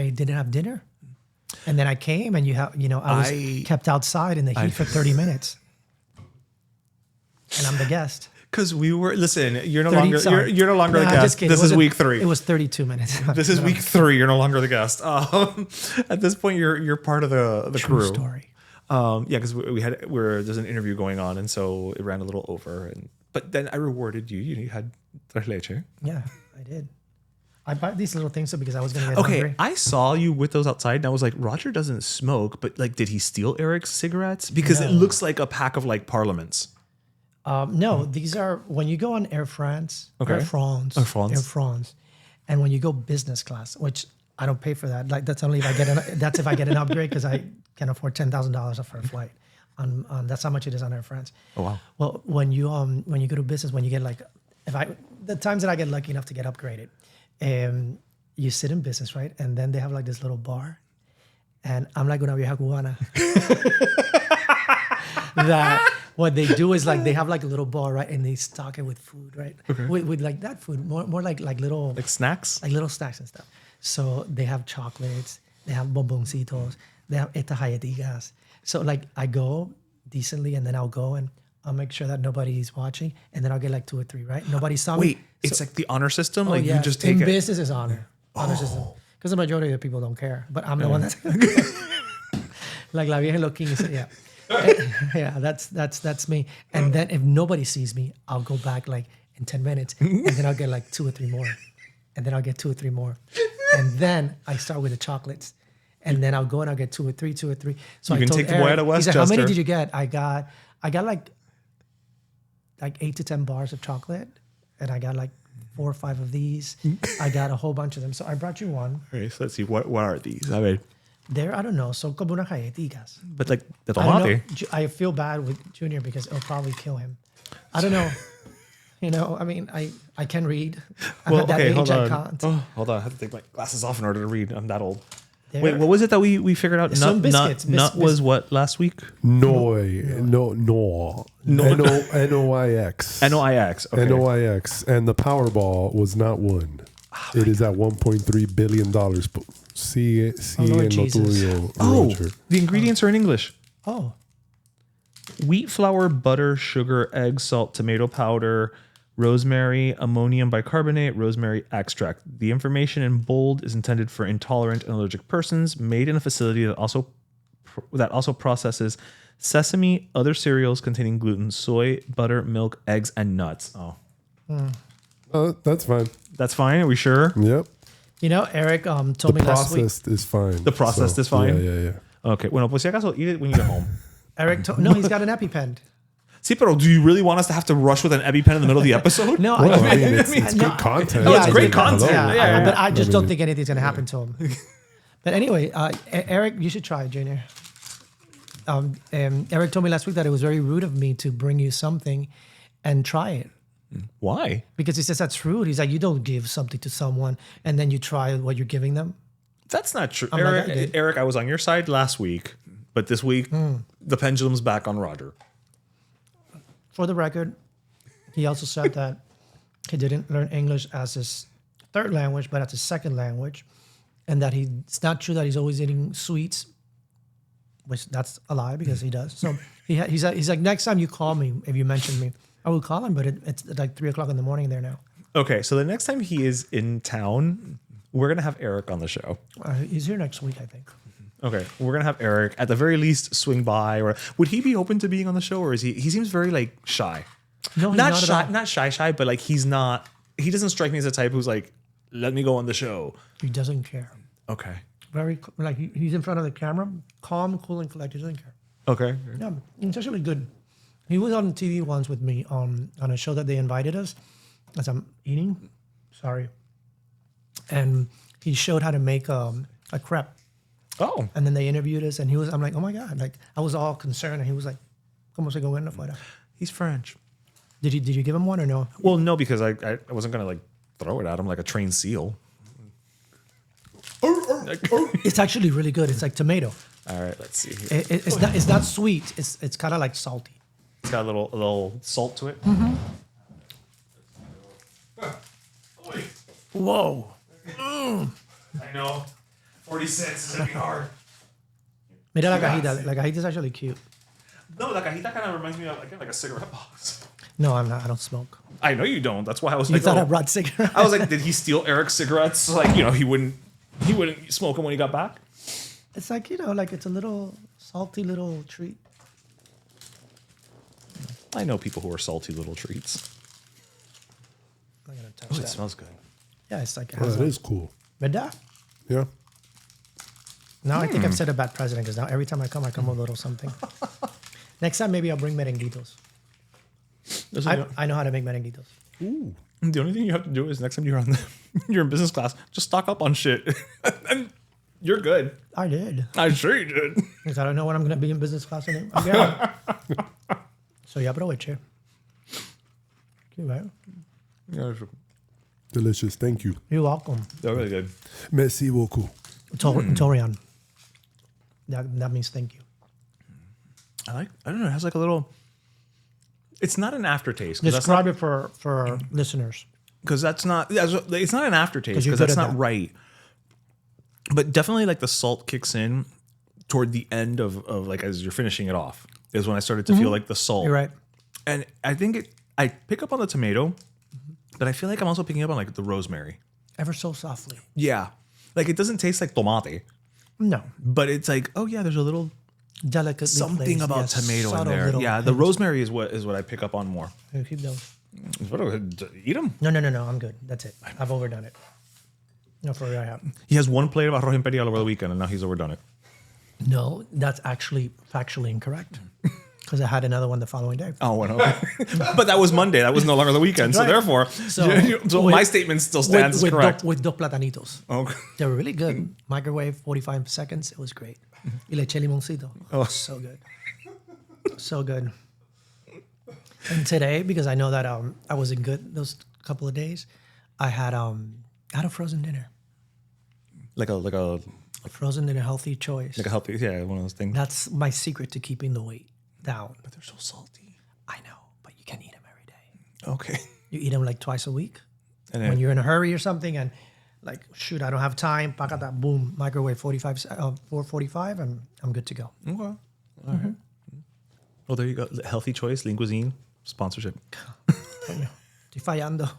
didn't have dinner. And then I came and I was kept outside in the heat for 30 minutes. And I'm the guest. Because listen, you're no 30 longer sorry. you're no longer the Nah, guest. just kidding. This It is wasn't- week 3. It was 32 minutes. This is week 3. You're no longer the guest. At this point, you're part of the True crew. story. Yeah, because there's an interview going on, and so it ran a little over. But then I rewarded you. You had tres leche. Yeah, I did. I bought these little things because I was going to get Okay, hungry. I saw you with those outside, and I was like, Roger doesn't smoke, but like, did he steal Eric's cigarettes? Because it looks like a pack of like Parliaments. No, these are when you go on Air France, Okay. Air France, Air France. Air France, and when you go business class, which I don't pay for that. Like that's only if I get that's if I get an upgrade because I can afford $10,000 for a flight. That's how much it is on Air France. Oh wow. Well, when you go to business, when you get like, the times that I get lucky enough to get upgraded, you sit in business, right? And then they have like this little bar, and I'm like una vieja cubana. That what they do is like they have like a little bar, right? And they stock it with food, right? Okay. With like that food, more like little Snacks? like little snacks and stuff. So they have chocolates, they have bomboncitos, they have height-ist. So like I go decently, and then I'll go and I'll make sure that nobody's watching, and then I'll get like 2 or 3, right? Nobody saw me. Wait, it's like the honor system? Like you just take in it? business is honor system, because the majority of the people don't care, but I'm the one that's like la vieja loquín. Yeah. Yeah, that's me. And then if nobody sees me, I'll go back like in 10 minutes, and then I'll get like 2 or 3 more, and then I'll get 2 or 3 more, and then I start with the chocolates, and then I'll go and I'll get 2 or 3. So You I can told take the boy out of he said, "How many Westchester." did you get?" I got like 8 to 10 bars of chocolate, and I got like 4 or 5 of these. I got a whole bunch of them. So I brought you one. Okay, so let's see. What are these? I mean, I don't know. Son como unas galletitas. but like the I don't know. tomate. I feel bad with Junior because it'll probably kill him. I don't know. I mean, I can read. I'm Well, at that okay, age, hold I on. can't. Oh, hold on. I have to take my glasses off in order to read. I'm that old. There. Wait, what was it that we figured out? Some biscuits. Nut was what last week? Noix. N-O-I-X. NOIX. Okay. NOIX. And the Powerball was not won. It is at $1.3 billion. See Lord en lo Jesus. tuyo, Oh, Roger. the ingredients are in English. Oh, Wheat flour, butter, sugar, egg, salt, tomato powder, rosemary, ammonium bicarbonate, rosemary extract. The information in bold is intended for intolerant and allergic persons. Made in a facility that also processes sesame, other cereals containing gluten, soy, butter, milk, eggs, and nuts. Oh, That's fine. that's fine. Are we sure? Yep. Eric told The me last week. processed is fine. The processed is fine? Yeah. Okay. Bueno, pues si acaso, eat it when you get home. No, he's got an EpiPen. Sí, pero do you really want us to have to rush with an EpiPen in the middle of the episode? No, Well, I mean, I it's no, good content. No, it's I great did. content. Yeah, Yeah. but I just don't think anything's gonna happen to him. But anyway, Eric, you should try it, Junior. Eric told me last week that it was very rude of me to bring you something and try it. Why? Because he says that's rude. He's like, you don't give something to someone and then you try what you're giving them. That's not true. I'm like, I did. Eric, I was on your side last week, but this week the pendulum's back on Roger. For the record, he also said that he didn't learn English as his third language, but as his second language, and that it's not true that he's always eating sweets, which that's a lie because he does. So he's like, next time you call me, if you mention me, I will call him, but it's like 3:00 in the morning there now. Okay, so the next time he is in town, we're gonna have Eric on the show. He's here next week, I think. Okay, we're gonna have Eric at the very least swing by, or would he be open to being on the show, or is he? He seems very like shy. No, he's not not shy, at all. not shy, but like he's not. He doesn't strike me as the type who's like, let me go on the show. He doesn't care. Okay. Very like he's in front of the camera, calm, cool, and collected. He doesn't care. Okay. Yeah, it's actually good. He was on TV once with me on a show that they invited us as I'm eating. Sorry. And he showed how to make a crepe. Oh. And then they interviewed us, and I'm like, oh my God. Like, I was all concerned, and he was like, ¿Cómo se go en afuera? He's French. Did you give him one or no? Well, no, because I wasn't gonna like throw it at him like a trained seal. It's actually really good. It's like tomato. All right, let's see here. It's not sweet. It's kind of like salty. It's got a little salt to it. Whoa. I know. 40 cents is gonna be hard. Mira la cajita. La cajita is actually cute. No, la cajita kind of reminds me of again like a cigarette box. No, I'm not. I don't smoke. I know you don't. That's why I was You like, thought oh. I brought cigarettes? I was like, did he steal Eric's cigarettes? Like, he wouldn't smoke them when he got back. It's like, like it's a little salty little treat. I know people who are salty little treats. I'm not gonna touch Oh, it that. smells good. Yeah, it's like it Oh, has that is cool. ¿Verdad? Yeah. Now I think I've set a bad precedent because now every time I come with a little something. Next time maybe I'll bring merenguitos. I know how to make merenguitos. Ooh. The only thing you have to do is next time you're you're in business class, just stock up on shit, and you're good. I did. I'm sure you did. Because I don't know when I'm going to be in business class again. So ya aproveché. Cute, right? Yeah, Delicious. Thank you. You're welcome. they're really good. Merci beaucoup. Torian. That means thank you. I don't know. It has like a little. It's not an aftertaste. 'Cause Describe it for listeners. Because it's not an aftertaste 'Cause you're because that's good at not that. right. But definitely like the salt kicks in toward the end of like as you're finishing it off is when I started to feel like the salt. You're right. And I think I pick up on the tomato, but I feel like I'm also picking up on like the rosemary. Ever so softly. Yeah. Like it doesn't taste like tomate, No. but it's like, oh yeah, there's a little Delicately something placed, about yes, tomato in subtle there. little Yeah, the hints. rosemary is what I pick up on more. Here, keep those. Eat them. No. I'm good. That's it. I've overdone it. No, for real, I have. He has one plate of arroz imperial over the weekend, and now he's overdone it. No, that's actually factually incorrect. Because I had another one the following day. Oh, well, okay. But that was Monday. That was no longer the weekend. So Right. therefore, So my statement still stands as correct. With dos platanitos. Okay. They were really good. Microwave, 45 seconds. It was great. Y le eché limoncito. Oh. So good. So good. And today, because I know that I wasn't good those couple of days, I had a frozen dinner. Like a Frozen dinner, healthy choice. healthy, yeah, one of those things. That's my secret to keeping the weight down. But they're so salty. I know, but you can eat them every day. Okay. You eat them like twice a week. And then, When you're in a hurry or something and like, shoot, I don't have time, pacata, boom, microwave 445 and I'm good to go. okay. All right. Well, there you go. Healthy choice, Lean Cuisine sponsorship. Estoy fallando.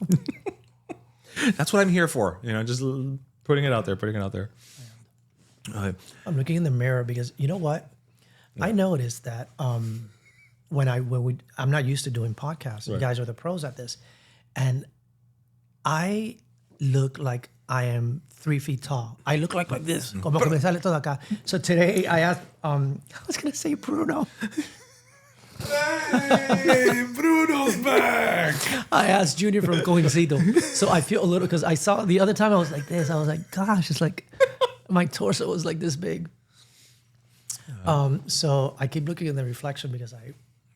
That's what I'm here for. Just putting it out there. I'm looking in the mirror because you know what? I noticed that I'm not used to doing podcasts. You Right. guys are the pros at this. And I look like I am 3 feet tall. I look like this. Como que me sale todo acá. So today I asked, I was going to say Bruno. Hey, Bruno's back. I asked Junior from Cafecito. So I feel a little, because I saw the other time I was like this. I was like, gosh, it's like my torso was like this big. So I keep looking in the reflection because I.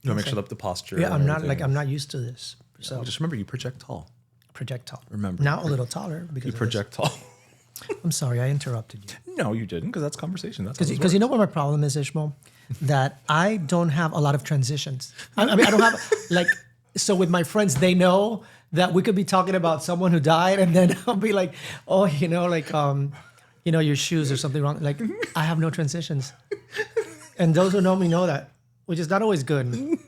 You want to make sure up the posture. Yeah, and I'm not everything. I'm not used to this. So Just remember, you project tall. project tall. Remember. Now a little taller because You of project tall. I'm sorry, I interrupted you. No, you didn't, because that's conversation. That's Because you know what my problem is, Ishmael? That I don't have a lot of transitions. I mean, I don't have, like, so with my friends, they know that we could be talking about someone who died, and then I'll be like, oh, your shoes or something wrong. Like, I have no transitions. And those who know me know that, which is not always good.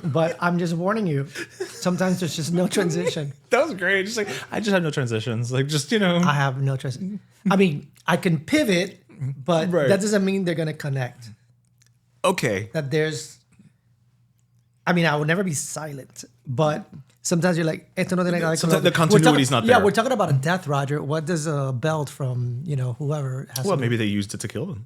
But I'm just warning you. Sometimes there's just no transition. That was great. Just like, I just have no transitions. Like, just, I have no transition. I mean, I can pivot, but that doesn't mean they're going to connect. Okay. That I will never be silent, but sometimes you're like, sometimes the continuity's not there. Yeah, we're talking about a death, Roger. What does a belt from, whoever has Well, maybe they used it to kill them.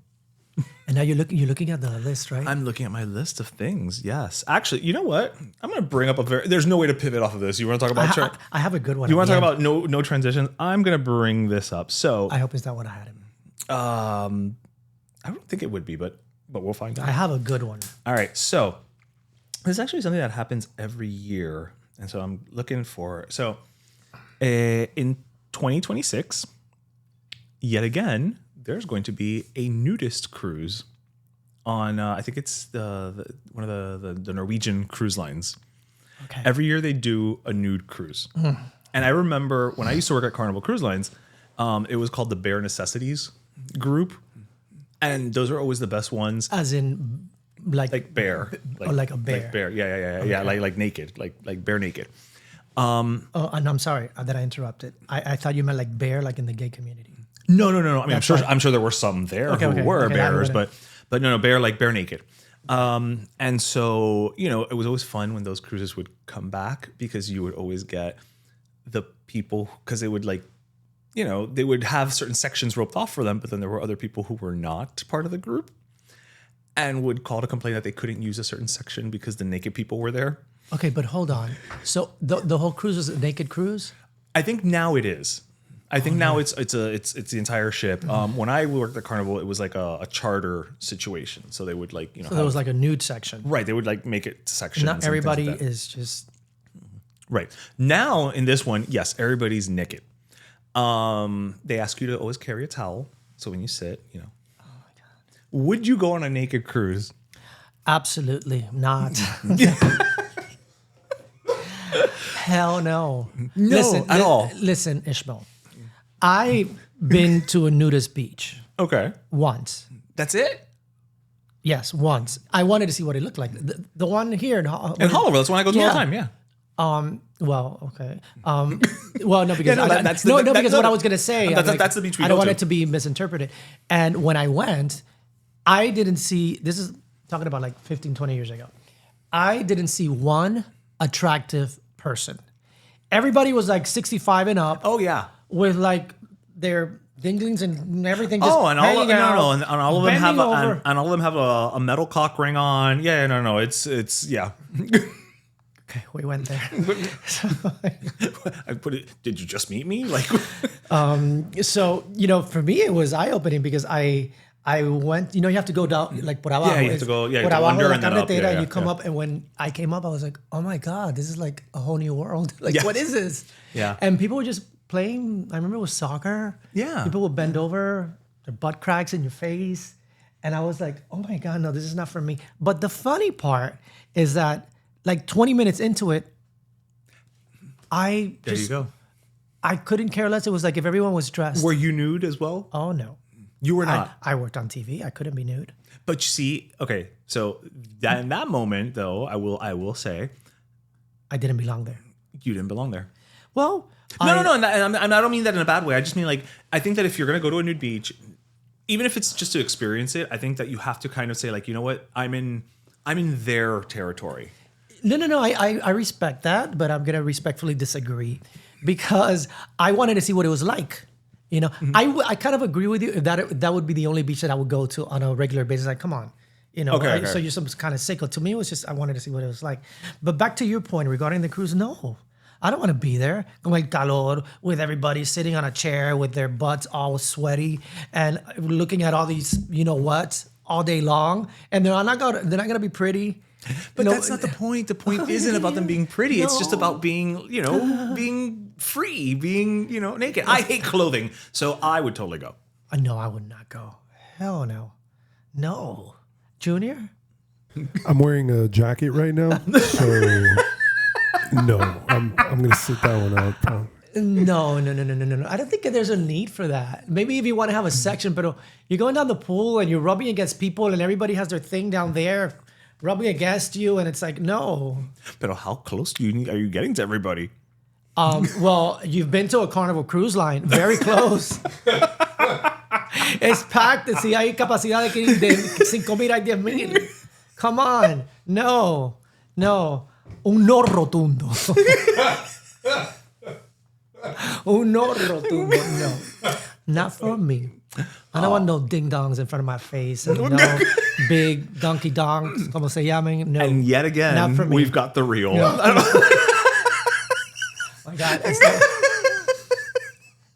And now you're looking at the list, right? I'm looking at my list of things. Yes. Actually, you know what? I'm going to bring up there's no way to pivot off of this. You want to talk about I have a good one. You want to talk about no transitions? I'm going to bring this up. So I hope it's not what I had in. I don't think it would be, but we'll find out. I have a good one. All right. So this is actually something that happens every year. And so I'm looking for, in 2026, yet again, there's going to be a nudist cruise on, I think it's one of the Norwegian cruise lines. Okay. Every year they do a nude cruise. And I remember when I used to work at Carnival Cruise Lines, it was called the Bare Necessities group. And those are always the best ones. As in like bear. Like a bear. Like bear. Yeah. Like naked, like bare naked. And I'm sorry that I interrupted. I thought you meant like bear, like in the gay community. No. I mean, I'm sure there were some there who were bears, but no, bear naked. And so, it was always fun when those cruises would come back because you would always get the people, because they would they would have certain sections roped off for them, but then there were other people who were not part of the group and would call to complain that they couldn't use a certain section because the naked people were there. Okay, but hold on. So the whole cruise is a naked cruise? I think now it is. I think now it's the entire ship. When I worked at Carnival, it was like a charter situation. So they would So there was like a nude section. Right. They would make it sections. Not everybody is just. Right. Now in this one, yes, everybody's naked. They ask you to always carry a towel. So when you sit, Oh my God. Would you go on a naked cruise? Absolutely not. Hell no. No, at all. Listen, Ishmael. I've been to a nudist beach. Okay. Once. That's it? Yes, once. I wanted to see what it looked like. The one here in Hollywood. That's when I go to all the time. Yeah. Well, okay. Well, no, because because what I was gonna say. That's the beach we I go don't want to. it to be misinterpreted. And when I went, I didn't see. This is talking about like 15, 20 years ago. I didn't see one attractive person. Everybody was like 65 and up. Oh yeah. With like their dinglings and everything. And all of them over. and all of them have a metal cock ring on. Yeah, no, it's yeah. Okay, we went there. I put it. Did you just meet me? So for me it was eye opening because I went. You have to go down like por abajo. Yeah, you have to go. Yeah, go under and then up. And you come up, and when I came up, I was like, oh my God, this is like a whole new world. What is this? Yeah. And people were just playing. I remember it was soccer. Yeah. People would bend over, their butt cracks in your face, and I was like, oh my God, no, this is not for me. But the funny part is that like 20 minutes into it, there you go. I couldn't care less. It was like if everyone was dressed. Were you nude as well? Oh no. You were not. I worked on TV. I couldn't be nude. But you see, okay, so in that moment, though, I will say, I didn't belong there. You didn't belong there. Well, no, and I don't mean that in a bad way. I just mean I think that if you're gonna go to a nude beach, even if it's just to experience it, I think that you have to kind of say you know what, I'm in their territory. No. I respect that, but I'm gonna respectfully disagree because I wanted to see what it was like. I kind of agree with you that would be the only beach that I would go to on a regular basis. Like, come on, Okay. So you're some kind of sicko. To me, it was just I wanted to see what it was like. But back to your point regarding the cruise, no, I don't want to be there. Con calor with everybody sitting on a chair with their butts all sweaty and looking at all these what all day long, and they're not gonna be pretty. But that's not the point. The point isn't about them being pretty. No. It's just about being, being free being, naked. I hate clothing, so I would totally go. No, I would not go. Hell no. No. Junior? I'm wearing a jacket right now, so no, I'm gonna sit that one out. Probably. No. I don't think there's a need for that. Maybe if you want to have a section, but you're going down the pool and you're rubbing against people and everybody has their thing down there rubbing against you, and it's like, no. But how close are you getting to everybody? Well, you've been to a Carnival cruise line. Very close. Es packed. Si hay capacidad de 5,000 hay 10,000. Come on. No. Un no rotundo. Un no rotundo. No. Not for me. I don't want no ding-dongs in front of my face. And no big donkey dongs, como se llaman. No. And yet again, not for me. we've got the real. No. My God.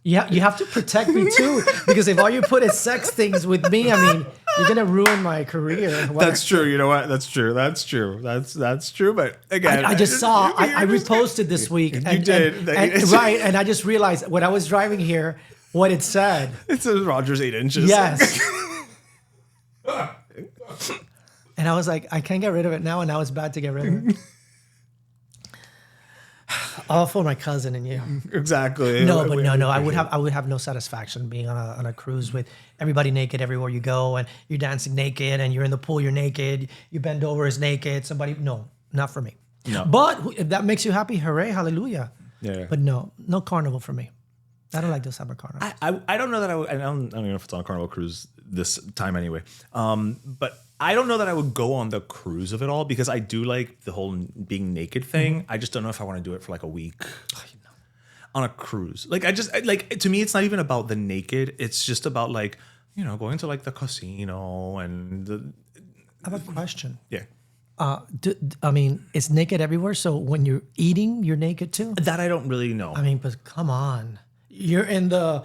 You have to protect me too, because if all you put is sex things with me, I mean, you're gonna ruin my career. That's true. You know what? That's true. That's true. But again, I just saw. I reposted this week. You did. Right, and I just realized when I was driving here, what it said. It says Rogers 8 inches. Yes. And I was like, I can't get rid of it now, and now it's bad to get rid of it. All for my cousin and you. Exactly. No. I would have no satisfaction being on a cruise with everybody naked everywhere you go, and you're dancing naked, and you're in the pool, you're naked, you bend over, is naked. Somebody, no, not for me. No. But if that makes you happy, hooray, hallelujah. Yeah. But no carnival for me. I don't like those type of carnivals. I don't know that I would. I don't know if it's on a Carnival cruise this time anyway. But I don't know that I would go on the cruise of it all, because I do like the whole being naked thing. Mm-hmm. I just don't know if I want to do it for like a week on a cruise. Like to me, it's not even about the naked. It's just about like, going to like the casino and the. I have a question. Yeah. I mean, it's naked everywhere. So when you're eating, you're naked too? That I don't really know. I mean, but come on. You're in the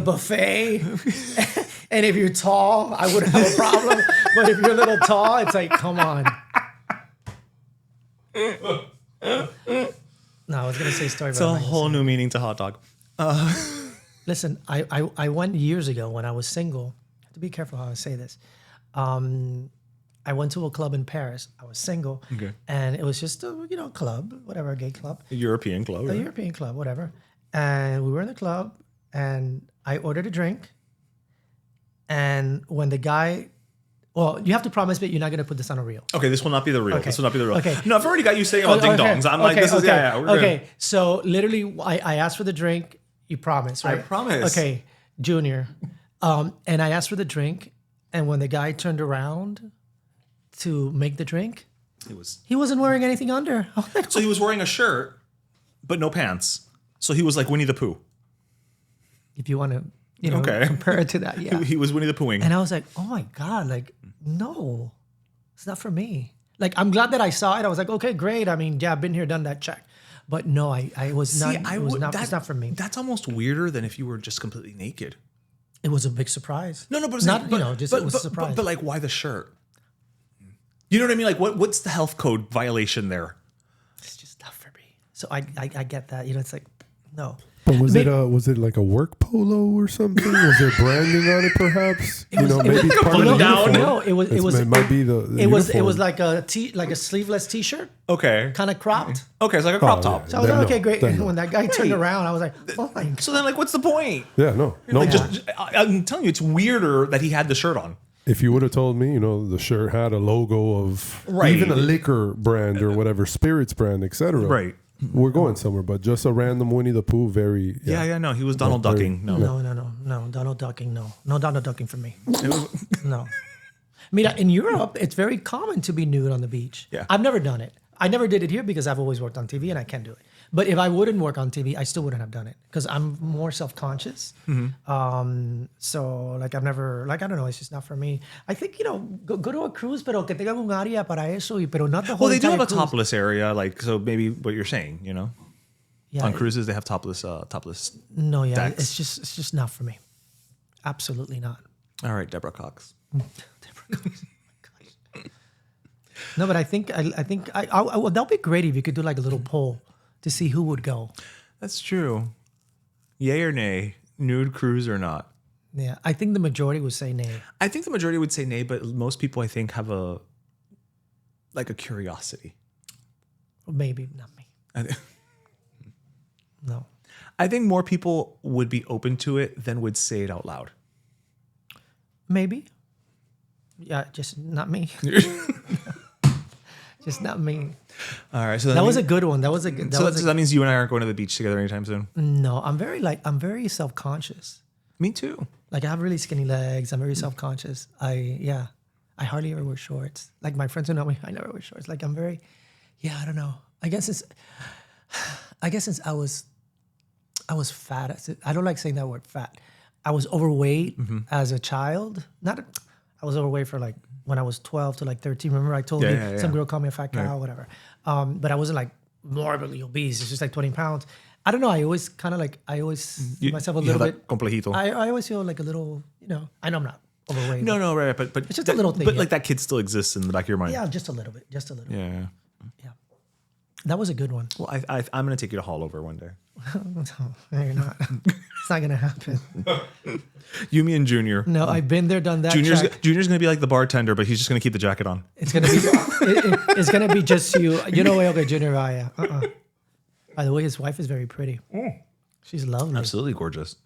buffet. And if you're tall, I wouldn't have a problem. But if you're a little tall, it's like, come on. No, I was going to say a story it's about a whole new meaning to hot dog. Listen, I went years ago when I was single. I have to be careful how I say this. I went to a club in Paris. I was single. Okay. And it was just a club, whatever, a gay club. A European club. A European club, whatever. And we were in the club, and I ordered a drink. And when the guy, you have to promise me you're not going to put this on a reel. Okay, this will not be the real. Okay. This will not be the real. Okay. No, I've already got you saying about ding dongs. I'm like, this is, yeah, we're okay. good. So literally, I asked for the drink. You promise, right? I promise. Okay, Junior. And I asked for the drink. And when the guy turned around to make the drink, he wasn't wearing anything under. So he was wearing a shirt, but no pants. So he was like Winnie the Pooh. If you want to, compare it to that, yeah. He was Winnie the Poohing. And I was like, oh my God, like, no, it's not for me. Like, I'm glad that I saw it. I was like, okay, great. I mean, yeah, I've been here, done that, check. But no, I was not, it's not for me. That's almost weirder than if you were just completely naked. It was a big surprise. No, but it's not, it was a surprise. But like, why the shirt? You know what I mean? Like, what's the health code violation there? It's just not for me. So I get that. It's like, no. But was it like a work polo or something? Was there branding on it, perhaps? Maybe part of the down. uniform. No, it might be the it was like a sleeveless t-shirt. Okay. Kind of cropped. Okay, it's like a crop top. Yeah. So I was like, okay, great. And when that guy turned around, I was like, oh my God. So then, like, what's the point? Yeah, no. Like, I'm telling you, it's weirder that he had the shirt on. If you would have told me, the shirt had a logo of right. even a liquor brand or whatever, spirits brand, etc. Right. We're going somewhere, but just a random Winnie the Pooh, very... Yeah, no, he was Donald Ducking. No, Donald Ducking, no. No Donald Ducking for me. No. Mira, in Europe, it's very common to be nude on the beach. Yeah. I've never done it. I never did it here because I've always worked on TV and I can't do it. But if I wouldn't work on TV, I still wouldn't have done it because I'm more self-conscious. Mm-hmm. So like I've never, like, I don't know, it's just not for me. I think, go to a cruise, pero que tenga un área para eso, pero not the whole Well, they do have a cruise. topless area, like, so maybe what you're saying, Yeah, on cruises they have topless No, yeah, decks. it's just not for me. Absolutely not. All right, Deborah Cox. No, but I think that'll be great if you could do like a little poll to see who would go. That's true. Yay or nay? Nude cruise or not? Yeah, I think the majority would say nay. I think the majority would say nay, but most people I think have a curiosity. Maybe not me. No. I think more people would be open to it than would say it out loud. Maybe. Yeah, just not me. Just not me. All right, so That was a good one. That was a good. So that means you and I aren't going to the beach together anytime soon. No, I'm very self-conscious. Me too. Like I have really skinny legs. I'm very self-conscious. I hardly ever wear shorts. Like my friends who know me, I never wear shorts. Like I'm very, I don't know. I guess since I was fat. I don't like saying that word fat. I was overweight as a child. I was overweight for like when I was 12 to like 13. Remember I told you some girl called me a fat cow, whatever. But I wasn't like morbidly obese. It's just like 20 pounds. I don't know. I always kind of like, see myself a little bit. Complejito. I always feel like a little, I know I'm not overweight. No, right. But it's just a little thing. But like that kid still exists in the back of your mind. Yeah, just a little bit. Just a little bit. Yeah. Yeah. That was a good one. Well, I'm going to take you to Hallover one day. No, you're not. It's not going to happen. You, me, and Junior. No, I've been there, done that. Junior's going to be like the bartender, but he's just going to keep the jacket on. It's going to be it's going to be just you. You know, okay, Junior Raya. By the way, his wife is very pretty. She's lovely. Absolutely gorgeous.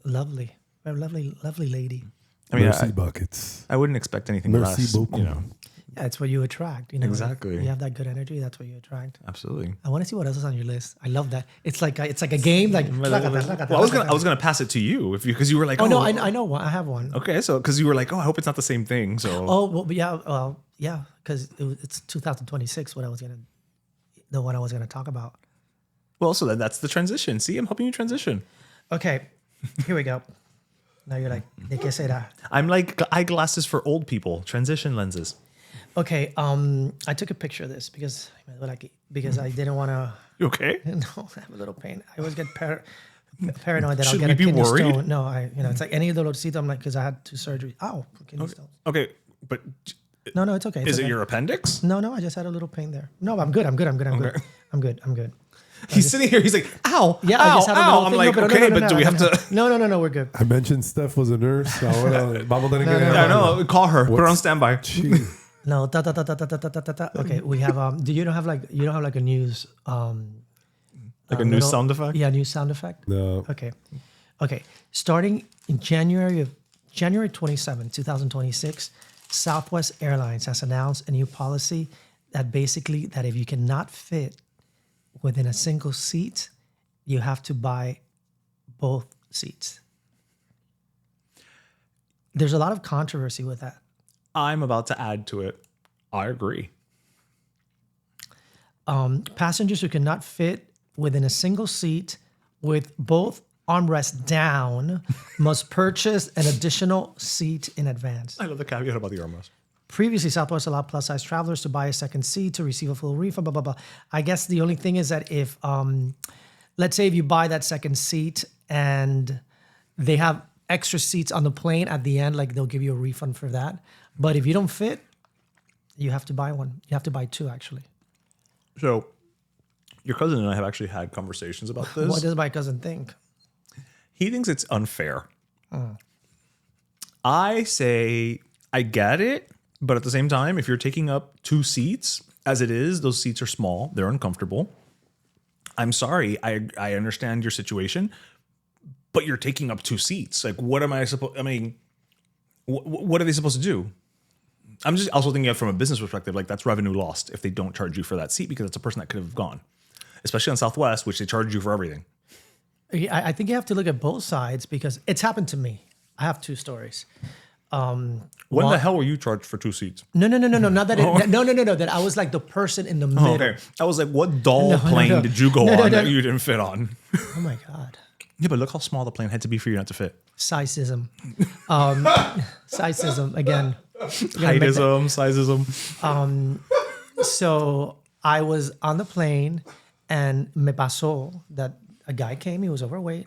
Lovely. Very lovely lady. I mean, Mercy buckets. I wouldn't expect anything Merci less. beaucoup. Yeah, it's what you attract. Exactly. You have that good energy. That's what you attract. Absolutely. I want to see what else is on your list. I love that. It's like a game. Like Well, I was gonna pass it to you because you were like, oh no, I know one. I have one. Okay, so because you were like, I hope it's not the same thing. So because it's 2026. The one I was gonna talk about. Well, so then that's the transition. See, I'm helping you transition. Okay, here we go. Now you're like, ¿de qué será? I'm like eyeglasses for old people, transition lenses. Okay, I took a picture of this because I didn't want to. You okay? No, I have a little pain. I always get paranoid that Should I'll get we a be kidney worried? stone. No, it's like any dolorcito. I'm like, because I had 2 surgeries. Ow, kidney stones. Okay, but No, it's okay. is it your appendix? No, I just had a little pain there. No, I'm good. I'm good. I'm good. He's sitting here. He's like, ow, Yeah, ow, I just had a ow. little I'm thing. like, No, okay, no, but do we have to? No, we're good. I mentioned Steph was a nurse. Ahora vamos a tener que I know. Call her. Put her on standby. Jeez. No, ta ta ta ta ta ta ta ta ta. Okay, we have. Do you don't have like a news Like a new sound effect? Yeah, new sound effect. No. Okay. Starting in January 27, 2026, Southwest Airlines has announced a new policy that basically that if you cannot fit within a single seat, you have to buy both seats. There's a lot of controversy with that. I'm about to add to it. I agree. Passengers who cannot fit within a single seat with both armrests down must purchase an additional seat in advance. I love the caveat about the armrest. Previously, Southwest allowed plus-size travelers to buy a second seat to receive a full refund, blah, blah, blah. I guess the only thing is that if, let's say if you buy that second seat and they have extra seats on the plane at the end, like they'll give you a refund for that. But if you don't fit, you have to buy one. You have to buy 2, actually. So your cousin and I have actually had conversations about this. What does my cousin think? He thinks it's unfair. I say I get it, but at the same time, if you're taking up 2 seats, as it is, those seats are small. They're uncomfortable. I'm sorry. I understand your situation, but you're taking up 2 seats. Like, what am I supposed? I mean, what are they supposed to do? I'm just also thinking of it from a business perspective. Like, that's revenue lost if they don't charge you for that seat because it's a person that could have gone, especially on Southwest, which they charge you for everything. I think you have to look at both sides because it's happened to me. I have 2 stories. When the hell were you charged for 2 seats? No. Not that. No. That I was like the person in the middle. Okay. I was like, what doll plane did you go on that you didn't fit on? Oh my God. Yeah, but look how small the plane had to be for you not to fit. Sizeism. Sizeism again. Heightism, sizeism. So I was on the plane and me pasó that a guy came, he was overweight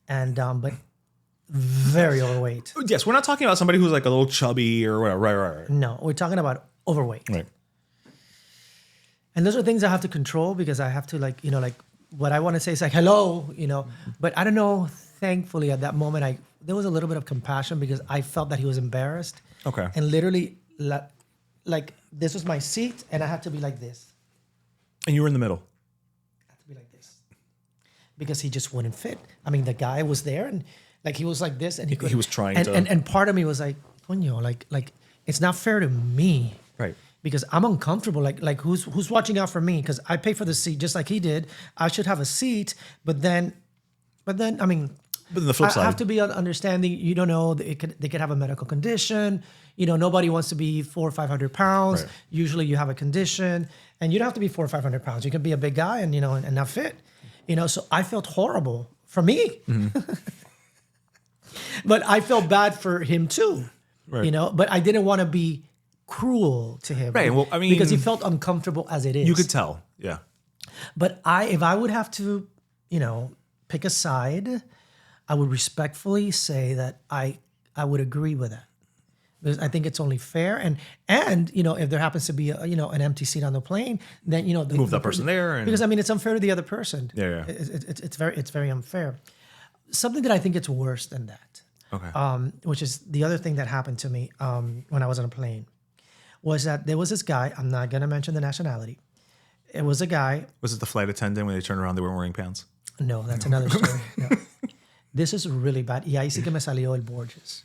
and but very overweight. Yes, we're not talking about somebody who's like a little chubby or whatever. Right. No, we're talking about overweight. Right. And those are things I have to control because I have to like what I want to say is like, hello, but I don't know. Thankfully, at that moment, there was a little bit of compassion because I felt that he was embarrassed. Okay. And literally, like this was my seat, and I had to be like this. And you were in the middle. I had to be like this because he just wouldn't fit. I mean, the guy was there, and like he was like this, and he was trying to. And part of me was like, Coño, like it's not fair to me. Right. Because I'm uncomfortable. Like who's watching out for me? Because I pay for the seat just like he did. I should have a seat, but then I mean. But then the flip side. I have to be understanding. You don't know they could have a medical condition. Nobody wants to be 400 or 500 pounds. Right. Usually you have a condition, and you don't have to be 400 or 500 pounds. You can be a big guy and and not fit. So I felt horrible for me, but I felt bad for him too. Right. But I didn't want to be cruel to him. Right. Well, I mean, because he felt uncomfortable as it is. You could tell. Yeah. But if I would have to, pick a side, I would respectfully say that I would agree with that. Because I think it's only fair, and if there happens to be an empty seat on the plane, then move that person there, because I mean it's unfair to the other person. Yeah. It's very unfair. Something that I think it's worse than that. Okay. Which is the other thing that happened to me when I was on a plane, was that there was this guy. I'm not gonna mention the nationality. It was a guy. Was it the flight attendant when they turned around they weren't wearing pants? No, that's another story. No. This is really bad. Y ahí sí que me salió el Borges.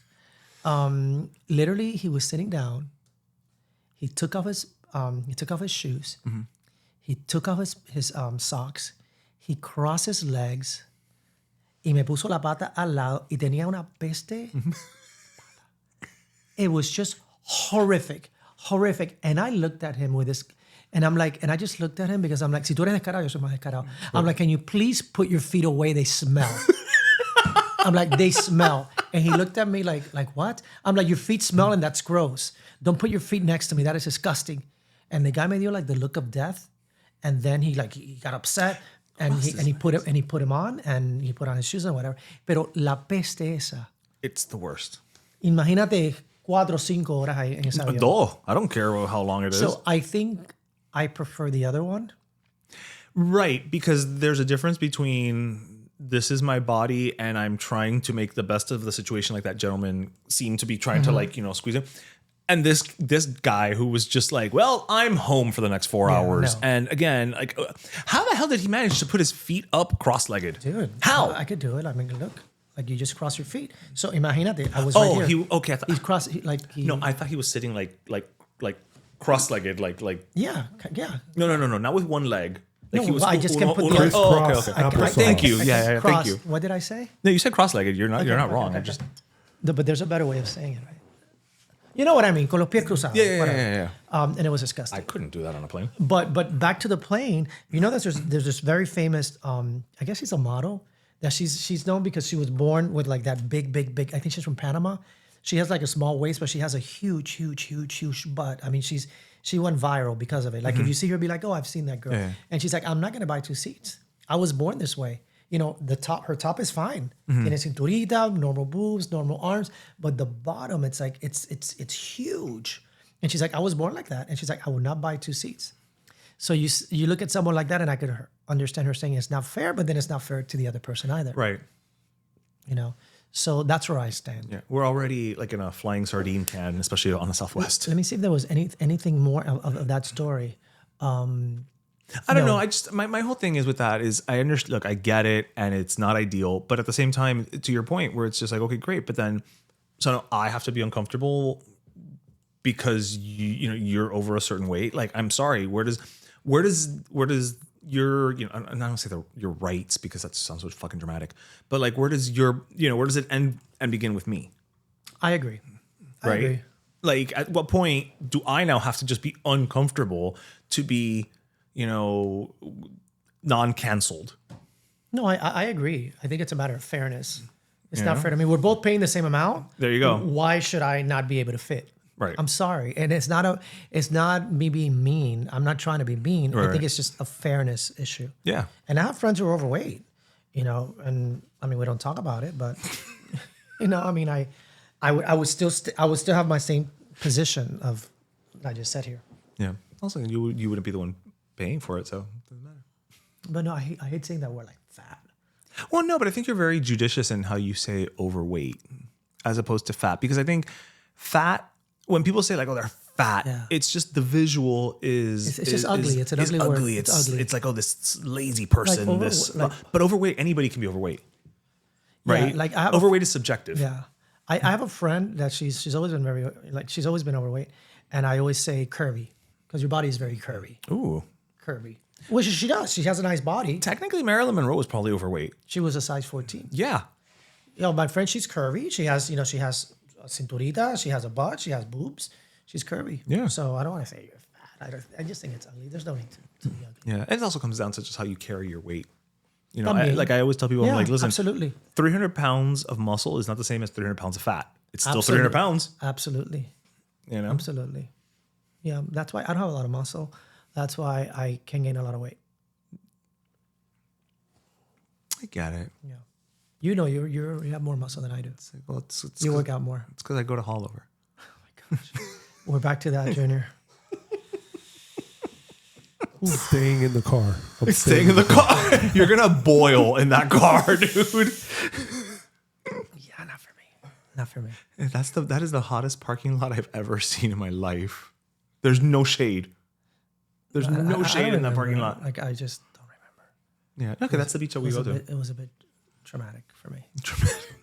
Literally, he was sitting down. He took off his shoes. Mm-hmm. He took off his socks. He crossed his legs. Y me puso la pata al lado. Y tenía una peste. It was just horrific. And I looked at him with this. And I'm like, and I just looked at him because I'm like, si tú eres descarado, yo soy más descarado. I'm like, can you please put your feet away? They smell. I'm like, they smell. And he looked at me like what? I'm like, your feet smell and that's gross. Don't put your feet next to me. That is disgusting. And the guy made you like the look of death. And then he got upset and he put him on and he put on his shoes and whatever. Pero la peste esa. It's the worst. Imagínate 4 o 5 horas ahí en ese avión. No, I don't care how long it is. So I think I prefer the other one. Right, because there's a difference between this is my body and I'm trying to make the best of the situation, like that gentleman seemed to be trying to squeeze him. And this guy who was just like, well, I'm home for the next 4 hours. No. And again, like, how the hell did he manage to put his feet up cross-legged? Dude. How? I could do it. I mean, look. Like you just cross your feet. So imagínate, I was right here. Okay. He's crossed, No, I thought he was sitting like cross-legged, like. Yeah. No, not with one leg. Like no, I just can put the okay. Thank you. Yeah, thank you. What did I say? No, you said cross-legged. You're not wrong. I just. No, but there's a better way of saying it, right? You know what I mean? Con los pies cruzados. Yeah. And it was disgusting. I couldn't do that on a plane. But back to the plane. There's this very famous. I guess she's a model. That she's known because she was born with like that big. I think she's from Panama. She has like a small waist, but she has a huge butt. I mean, she went viral because of it. Like if you see her, be like, oh, I've seen that girl. Yeah. And she's like, I'm not gonna buy 2 seats. I was born this way. Her top is fine. Tiene cinturita, normal boobs, normal arms, but the bottom, it's like it's huge. And she's like, I was born like that. And she's like, I will not buy 2 seats. So you look at someone like that, and I could understand her saying it's not fair, but then it's not fair to the other person either. Right. So that's where I stand. Yeah, we're already like in a flying sardine can, especially on the Southwest. Let me see if there was anything more of that story. I don't know. I just my whole thing is with that is I understand. Look, I get it, and it's not ideal, but at the same time, to your point, where it's just like, okay, great, but then so I have to be uncomfortable because you're over a certain weight. Like, I'm sorry. Where does your I don't want to say your rights, because that sounds so fucking dramatic, but like where does it end and begin with me? I agree. Right? I agree. Like, at what point do I now have to just be uncomfortable to be non-canceled? No, I agree. I think it's a matter of fairness. It's not fair to me. We're both paying the same amount. There you go. Why should I not be able to fit? Right. I'm sorry. And it's not me being mean. I'm not trying to be mean. Right. I think it's just a fairness issue. Yeah. And I have friends who are overweight, and I mean, we don't talk about it, but I would still have my same position of I just said here. Yeah. Also, you wouldn't be the one paying for it, so it doesn't matter. But no, I hate saying that word like fat. Well, no, but I think you're very judicious in how you say overweight as opposed to fat, because I think fat, when people say like, oh, they're fat, it's just the visual is it's just ugly. It's an ugly word. It's ugly. It's like, oh, this lazy person. But overweight, anybody can be overweight, right? Yeah, like overweight is subjective. Yeah, I have a friend that she's always been she's always been overweight, and I always say curvy because your body is very curvy. Ooh, curvy. Which she does. She has a nice body. Technically, Marilyn Monroe was probably overweight. She was a size 14. Yeah. My friend, she's curvy. She has, she has a cinturita. She has a butt. She has boobs. She's curvy. Yeah. So I don't want to say you're fat. I just think it's ugly. There's no need to be ugly. Yeah. And it also comes down to just how you carry your weight. I always tell people, I'm like, listen, absolutely. 300 pounds of muscle is not the same as 300 pounds of fat. It's still Absolutely. 300 pounds. Absolutely. Absolutely. Yeah. That's why I don't have a lot of muscle. That's why I can gain a lot of weight. I get it. Yeah. You have more muscle than I do. You work out more. It's because I go to Hollover. Oh my gosh. We're back to that, Junior. Staying in the car. Staying in the car. You're going to boil in that car, dude. Yeah, not for me. Not for me. That is the hottest parking lot I've ever seen in my life. There's no shade. There's no shade in that parking lot. Like, I just don't remember. Yeah. Okay, that's the beach that we go to. It was a bit traumatic for me.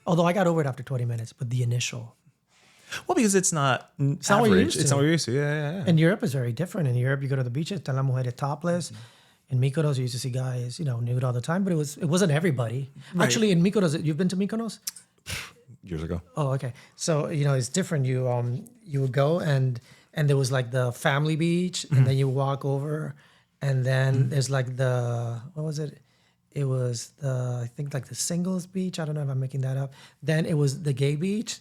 Although I got over it after 20 minutes, but the initial. Well, because it's not average. Not what you're used to. It's not what you're used to. Yeah. And Europe is very different. In Europe, you go to the beaches, están las mujeres topless. In Mykonos, you used to see guys, nude all the time, but it wasn't everybody. Right. Actually, in Mykonos, you've been to Mykonos? Years ago. Oh, okay. So, it's different. You would go and there was like the family beach, and then you walk over, and then there's like what was it? It was I think like the singles beach. I don't know if I'm making that up. Then it was the gay beach.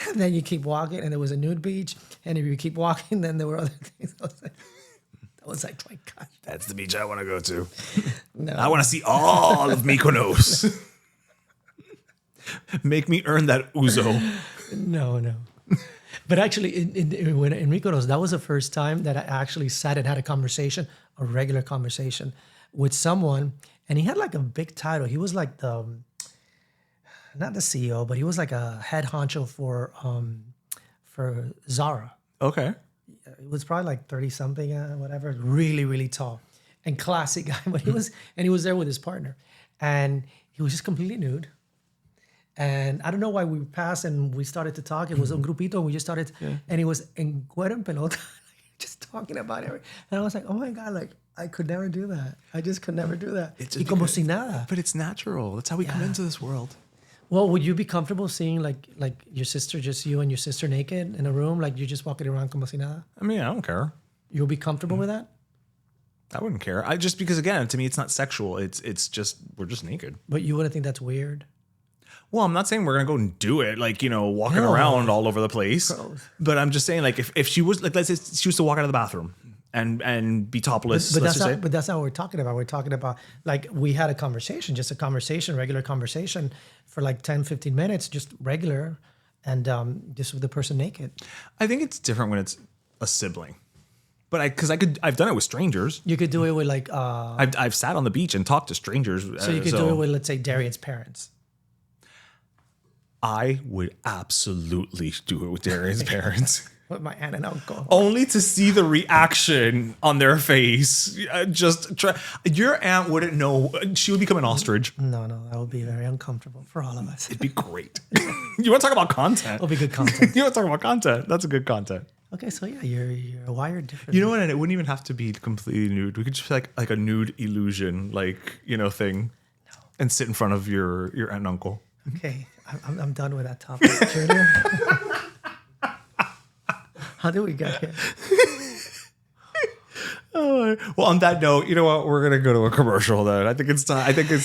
And then you keep walking, and there was a nude beach. And if you keep walking, then there were other things. That was like my God. That's the beach I want to go to. No. I want to see all of Mykonos. Make me earn that ouzo. No. But actually, in Mykonos, that was the first time that I actually sat and had a regular conversation with someone. And he had like a big title. He was like not the CEO, but he was like a head honcho for Zara. Okay. It was probably like 30 something, whatever. Really, really tall and classy guy. But he was there with his partner, and he was just completely nude. And I don't know why we passed and we started to talk. It was un grupito, and we just started, and he was en cuero en pelota, just talking about it. And I was like, oh my God, like I could never do that. I just could never do that. It's y como si nada. But it's natural. That's how we come into this world. Well, would you be comfortable seeing like your sister, just you and your sister naked in a room, like you're just walking around como si nada? I mean, I don't care. You'll be comfortable with that? I wouldn't care. Because again, to me, it's not sexual. It's just we're just naked. But you wouldn't think that's weird? Well, I'm not saying we're gonna go and do it, like walking around all over the place. Gross. But I'm just saying, like, if she was like, let's say she was to walk out of the bathroom and be topless. But that's not what we're talking about. We're talking about like we had a conversation, regular conversation for like 10, 15 minutes, just regular, and just with the person naked. I think it's different when it's a sibling. But I've done it with strangers. You could do it with like I've sat on the beach and talked to strangers. So you could do it with, let's say, Darien's parents. I would absolutely do it with Darien's parents. With my aunt and uncle. Only to see the reaction on their face. Your aunt wouldn't know. She would become an ostrich. No, that would be very uncomfortable for all of us. It'd be great. You want to talk about content? It'll be good content. You want to talk about content? That's a good content. Okay, so yeah, you're wired different. You know what? And it wouldn't even have to be completely nude. We could just like a nude illusion, thing, and sit in front of your aunt and uncle. Okay, I'm done with that topic, Junior. How did we get here? Well, on that note, you know what? We're gonna go to a commercial then. I think it's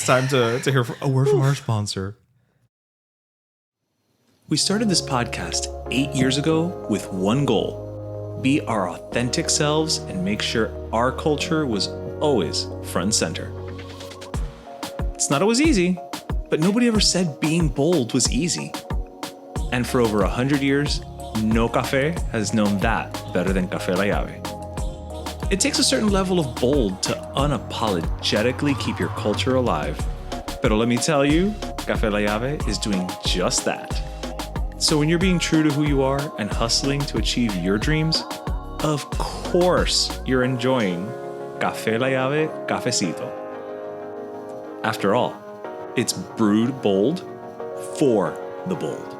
time to hear a word from our sponsor. We started this podcast 8 years ago with one goal: be our authentic selves and make sure our culture was always front and center. It's not always easy, but nobody ever said being bold was easy. And for over 100 years, no café has known that better than Café La Llave. It takes a certain level of bold to unapologetically keep your culture alive. Pero let me tell you, Café La Llave is doing just that. So when you're being true to who you are and hustling to achieve your dreams, of course you're enjoying Café La Llave Cafecito. After all, it's brewed bold for the bold.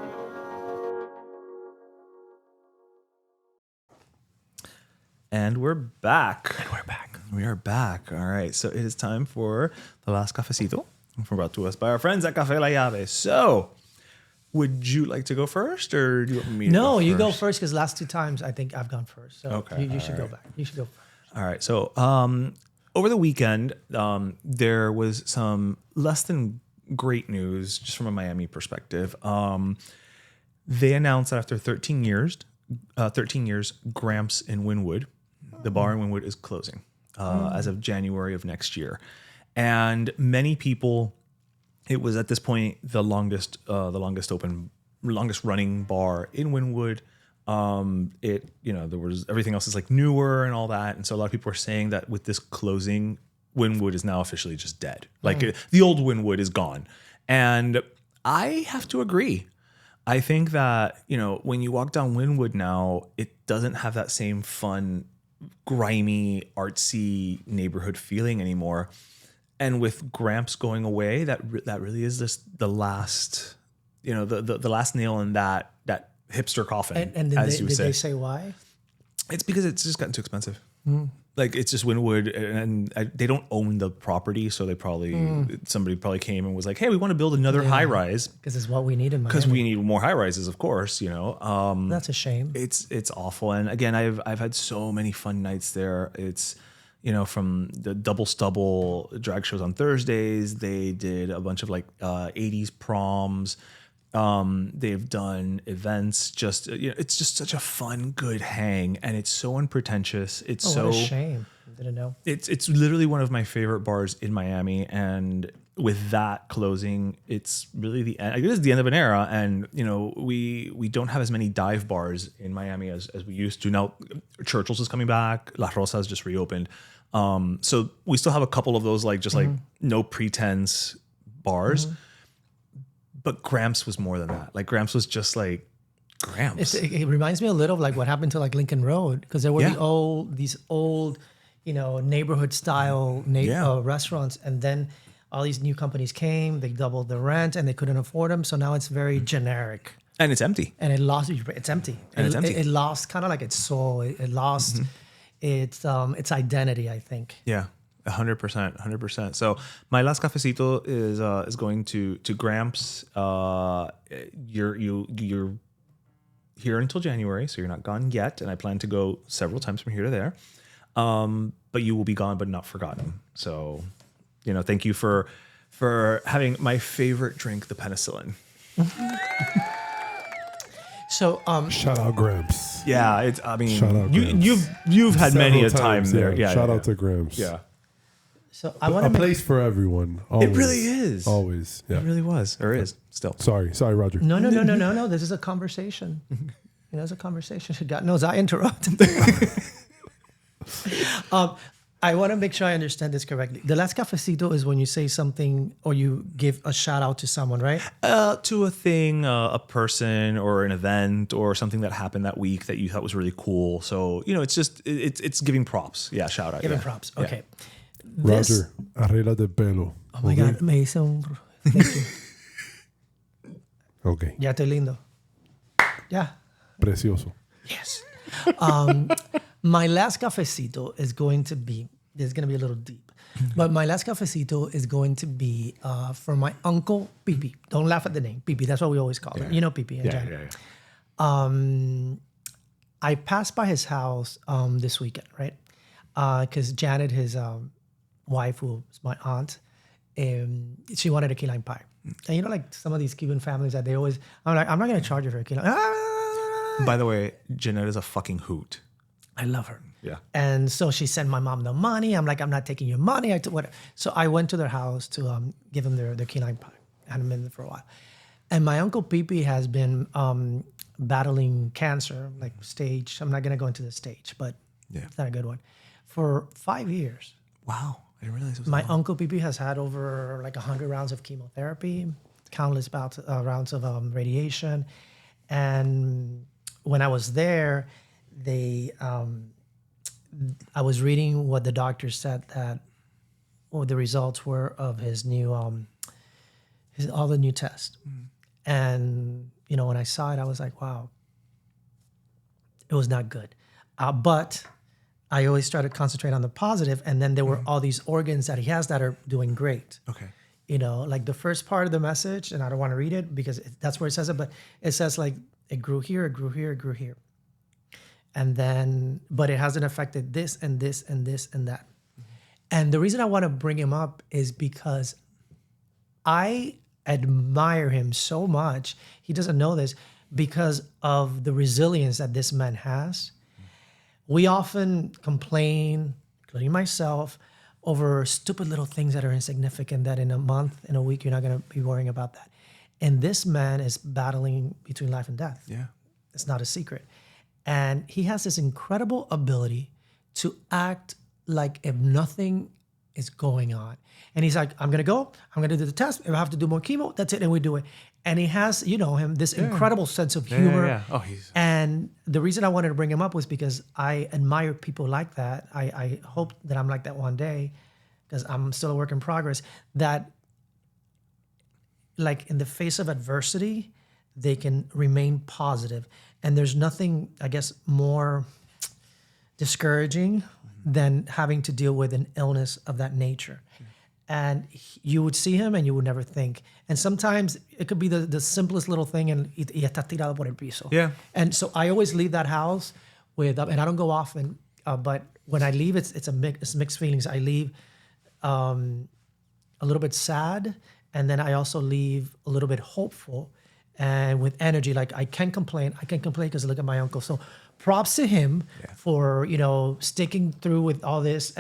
And we're back. We are back. All right. So it is time for the last cafecito brought to us by our friends at Café La Llave. So would you like to go first or do you want me to go No, first? you go first because last 2 times I think I've gone first. So Okay, you should go back. You should go first. All right. So over the weekend, there was some less than great news just from a Miami perspective. They announced that after 13 years, Gramps in Wynwood, the bar in Wynwood, is closing as of January of next year. And many people, it was at this point the longest running bar in Wynwood. There was everything else is like newer and all that, and so a lot of people are saying that with this closing, Wynwood is now officially just dead. Like the old Wynwood is gone, and I have to agree. I think that when you walk down Wynwood now, it doesn't have that same fun, grimy, artsy neighborhood feeling anymore. And with Gramps going away, that really is just the last, the last nail in that hipster coffin. And did they say why? It's because it's just gotten too expensive. Like it's just Wynwood, and they don't own the property, so they somebody probably came and was like, "Hey, we want to build another high rise because it's what we need in Miami. Because we need more high rises, of course. That's a shame. It's awful, and again, I've had so many fun nights there. It's from the Double Stubble drag shows on Thursdays. They did a bunch of 80s proms. They've done events. It's just such a fun, good hang, and it's so unpretentious. It's what a shame. I didn't know. It's literally one of my favorite bars in Miami, and with that closing, it's really the end. It is the end of an era, and we don't have as many dive bars in Miami as we used to. Now, Churchill's is coming back. La Rosa has just reopened, so we still have a couple of those no pretense bars. But Gramps was more than that. Like Gramps was just like Gramps. It reminds me a little of what happened to Lincoln Road, because there were these old, neighborhood style restaurants, and then all these new companies came. They doubled the rent, and they couldn't afford them. So now it's very generic, and it's empty. And it's empty. It lost kind of like its soul. It lost its identity, I think. Yeah. 100%. So my last cafecito is going to Gramps. You're here until January, so you're not gone yet, and I plan to go several times from here to there. But you will be gone, but not forgotten. So, thank you for having my favorite drink, the penicillin. So shout out Gramps. Yeah, shout out Gramps. you've had many a time there. Yeah, shout out to Gramps. Yeah. So I want a place for everyone. Always. It really is. Always. Yeah. It really was, or is still. Sorry, Roger. No. This is a conversation. It's a conversation. God knows I interrupt. I want to make sure I understand this correctly. The last cafecito is when you say something or you give a shout out to someone, right? To a thing, a person, or an event, or something that happened that week that you thought was really cool. So it's just it's giving props. Yeah, shout out. Giving props. Okay. Yeah. Roger, arréglate el pelo. Oh my God, me hice un... Thank you. Okay. Ya estoy lindo. Yeah. Precioso. Yes. My last cafecito is going to be a little deep, but my last cafecito is going to be for my uncle, Pipi. Don't laugh at the name, Pipi. That's what we always call him. Pipi. Yeah. I passed by his house this weekend, right? Because Janet, his wife, who is my aunt, she wanted a key lime pie. And like some of these Cuban families that I'm like, I'm not going to charge you for a key lime. By the way, Janet is a fucking hoot. I love her. Yeah. And so she sent my mom the money. I'm like, I'm not taking your money. Whatever. So I went to their house to give them their key lime pie. I hadn't been there for a while. And my uncle Pipi has been battling cancer, like stage. I'm not going to go into the stage, but it's not a good one. for 5 years. Wow. I didn't realize it was My long. uncle PP has had over like 100 rounds of chemotherapy, countless rounds of radiation. And when I was there, I was reading what the doctor said that what the results were of his new, all the new tests. And, when I saw it, I was like, wow, it was not good. But I always try to concentrate on the positive. And then there were all these organs that he has that are doing great. Okay. Like the first part of the message, and I don't want to read it because that's where it says it, but it says like it grew here, it grew here, it grew here. And then, but it hasn't affected this and this and this and that. And the reason I want to bring him up is because I admire him so much. He doesn't know this because of the resilience that this man has. We often complain, including myself, over stupid little things that are insignificant that in a month, in a week, you're not going to be worrying about that. And this man is battling between life and death. Yeah. It's not a secret. And he has this incredible ability to act like if nothing is going on. And he's like, I'm going to go. I'm going to do the test. If I have to do more chemo, that's it. And we do it. And he has, him, this incredible sense of humor. Yeah. Oh, he's... And the reason I wanted to bring him up was because I admire people like that. I hope that I'm like that one day because I'm still a work in progress. That, like, in the face of adversity, they can remain positive. And there's nothing, I guess, more discouraging than having to deal with an illness of that nature. And you would see him and you would never think. And sometimes it could be the simplest little thing and y está tirado por el piso. Yeah. And so I always leave that house with, and I don't go often, but when I leave, it's mixed feelings. I leave a little bit sad, and then I also leave a little bit hopeful and with energy. Like I can't complain because look at my uncle. So props to him for, sticking through with all this.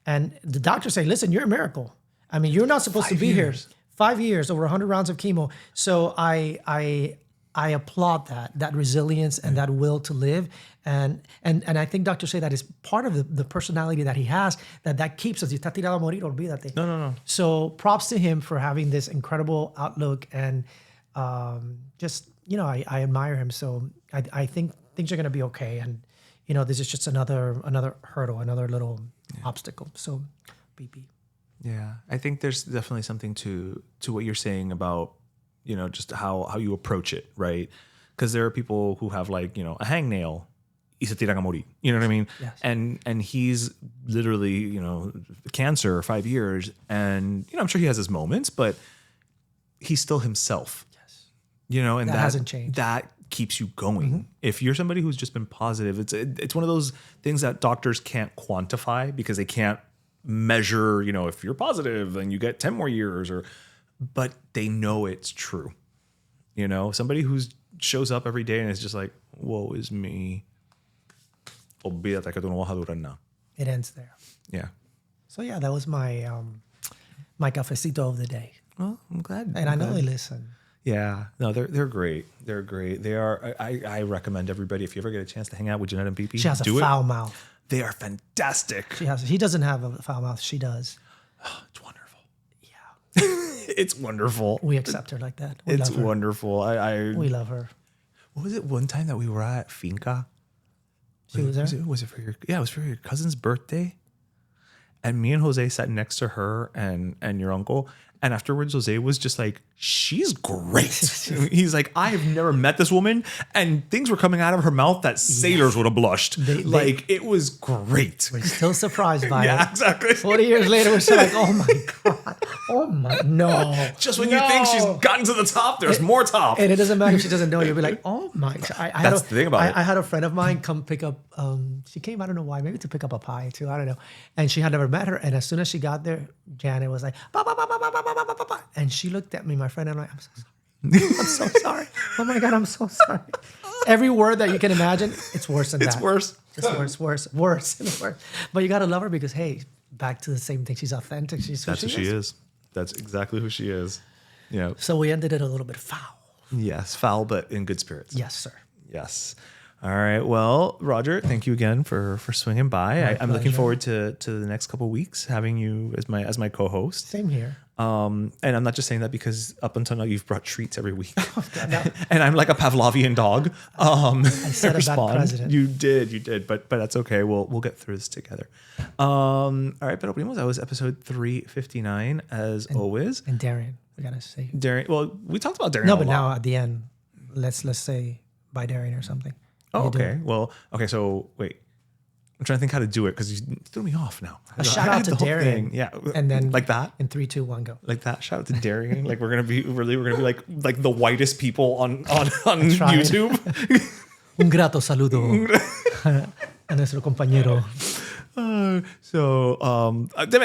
And the doctors say, listen, you're a miracle. I mean, you're not supposed to be here. 5 years, over 100 rounds of chemo. So I applaud that resilience and that will to live. And I think doctors say that is part of the personality that he has, that keeps us. Está tirado a morir, olvídate. No. So props to him for having this incredible outlook. And just, I admire him. So I think things are going to be okay. And, this is just another hurdle, another little obstacle. So, BP. Yeah, I think there's definitely something to what you're saying about, just how you approach it, right? Because there are people who have like, a hangnail, y se tiran a morir. You know what I mean? Yes. And he's literally, cancer 5 years, and I'm sure he has his moments, but he's still himself. Yes. And that hasn't changed. That keeps you going. If you're somebody who's just been positive, it's one of those things that doctors can't quantify because they can't measure, if you're positive and you get 10 more years but they know it's true. Somebody who shows up every day and is just like, woe is me. Olvídate que tú no vas a durar nada. It ends there. Yeah. So yeah, that was my my cafecito of the day. Well, I'm glad. And I know they listen. Yeah, no, they're great. They're great. They are. I recommend everybody, if you ever get a chance to hang out with Jeanette and BP, She has a foul mouth. They are fantastic. He doesn't have a foul mouth. She does. It's wonderful. Yeah. It's wonderful. We accept her like that. We It's love her. wonderful. We love her. What was it? One time that we were at Finca. She was there? Was it for your? Yeah, it was for your cousin's birthday. And me and Jose sat next to her and your uncle. And afterwards, Jose was just like, she's great. He's like, I have never met this woman. And things were coming out of her mouth that sailors would have blushed. It was great. We're still surprised by it. Yeah, exactly. 40 years later, we're still like, oh my God. Oh my, no. Just when you think she's gotten to the top, there's more top. And it doesn't matter if she doesn't know. You'll be like, oh my. That's the thing about it. I had a friend of mine come pick up, she came, I don't know why, maybe to pick up a pie too, I don't know. And she had never met her. And as soon as she got there, Janet was like, ba, ba, ba, ba, ba, ba, ba, ba, ba, ba. And she looked at me, my friend, and I'm like, I'm so sorry. I'm so sorry. Oh my God, I'm so sorry. Every word that you can imagine, it's worse than that. It's worse. It's worse. But you got to love her because, hey, back to the same thing. She's authentic. That's who she is. That's exactly who she is. Yeah. So we ended it a little bit foul. Yes, foul, but in good spirits. Yes, sir. Yes. All right. Well, Roger, thank you again for swinging by. I'm looking forward to the next couple of weeks having you as my co-host. Same here. And I'm not just saying that because up until now you've brought treats every week, and I'm like a Pavlovian dog. I said about president. You did, but that's okay. We'll get through this together. All right, pero primos, that was episode 359 as always. And Darien, we gotta say Darien. Well, we talked about Darien. No, but now at the end, let's say bye Darien or something. Oh, okay. Well, okay. So wait. I'm trying to think how to do it because you threw me off now. A shout out to Darien. Yeah. And then like that? In 3, 2, 1, go. Like that. Shout out to Darien. Like we're gonna be like the whitest people on YouTube. Un grato saludo a nuestro compañero.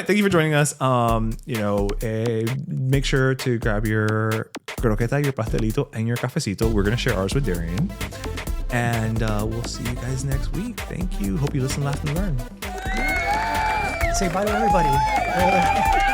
Thank you for joining us. Make sure to grab your croqueta, your pastelito, and your cafecito. We're gonna share ours with Darien. And we'll see you guys next week. Thank you. Hope you listen, laugh, and learn. Say bye to everybody.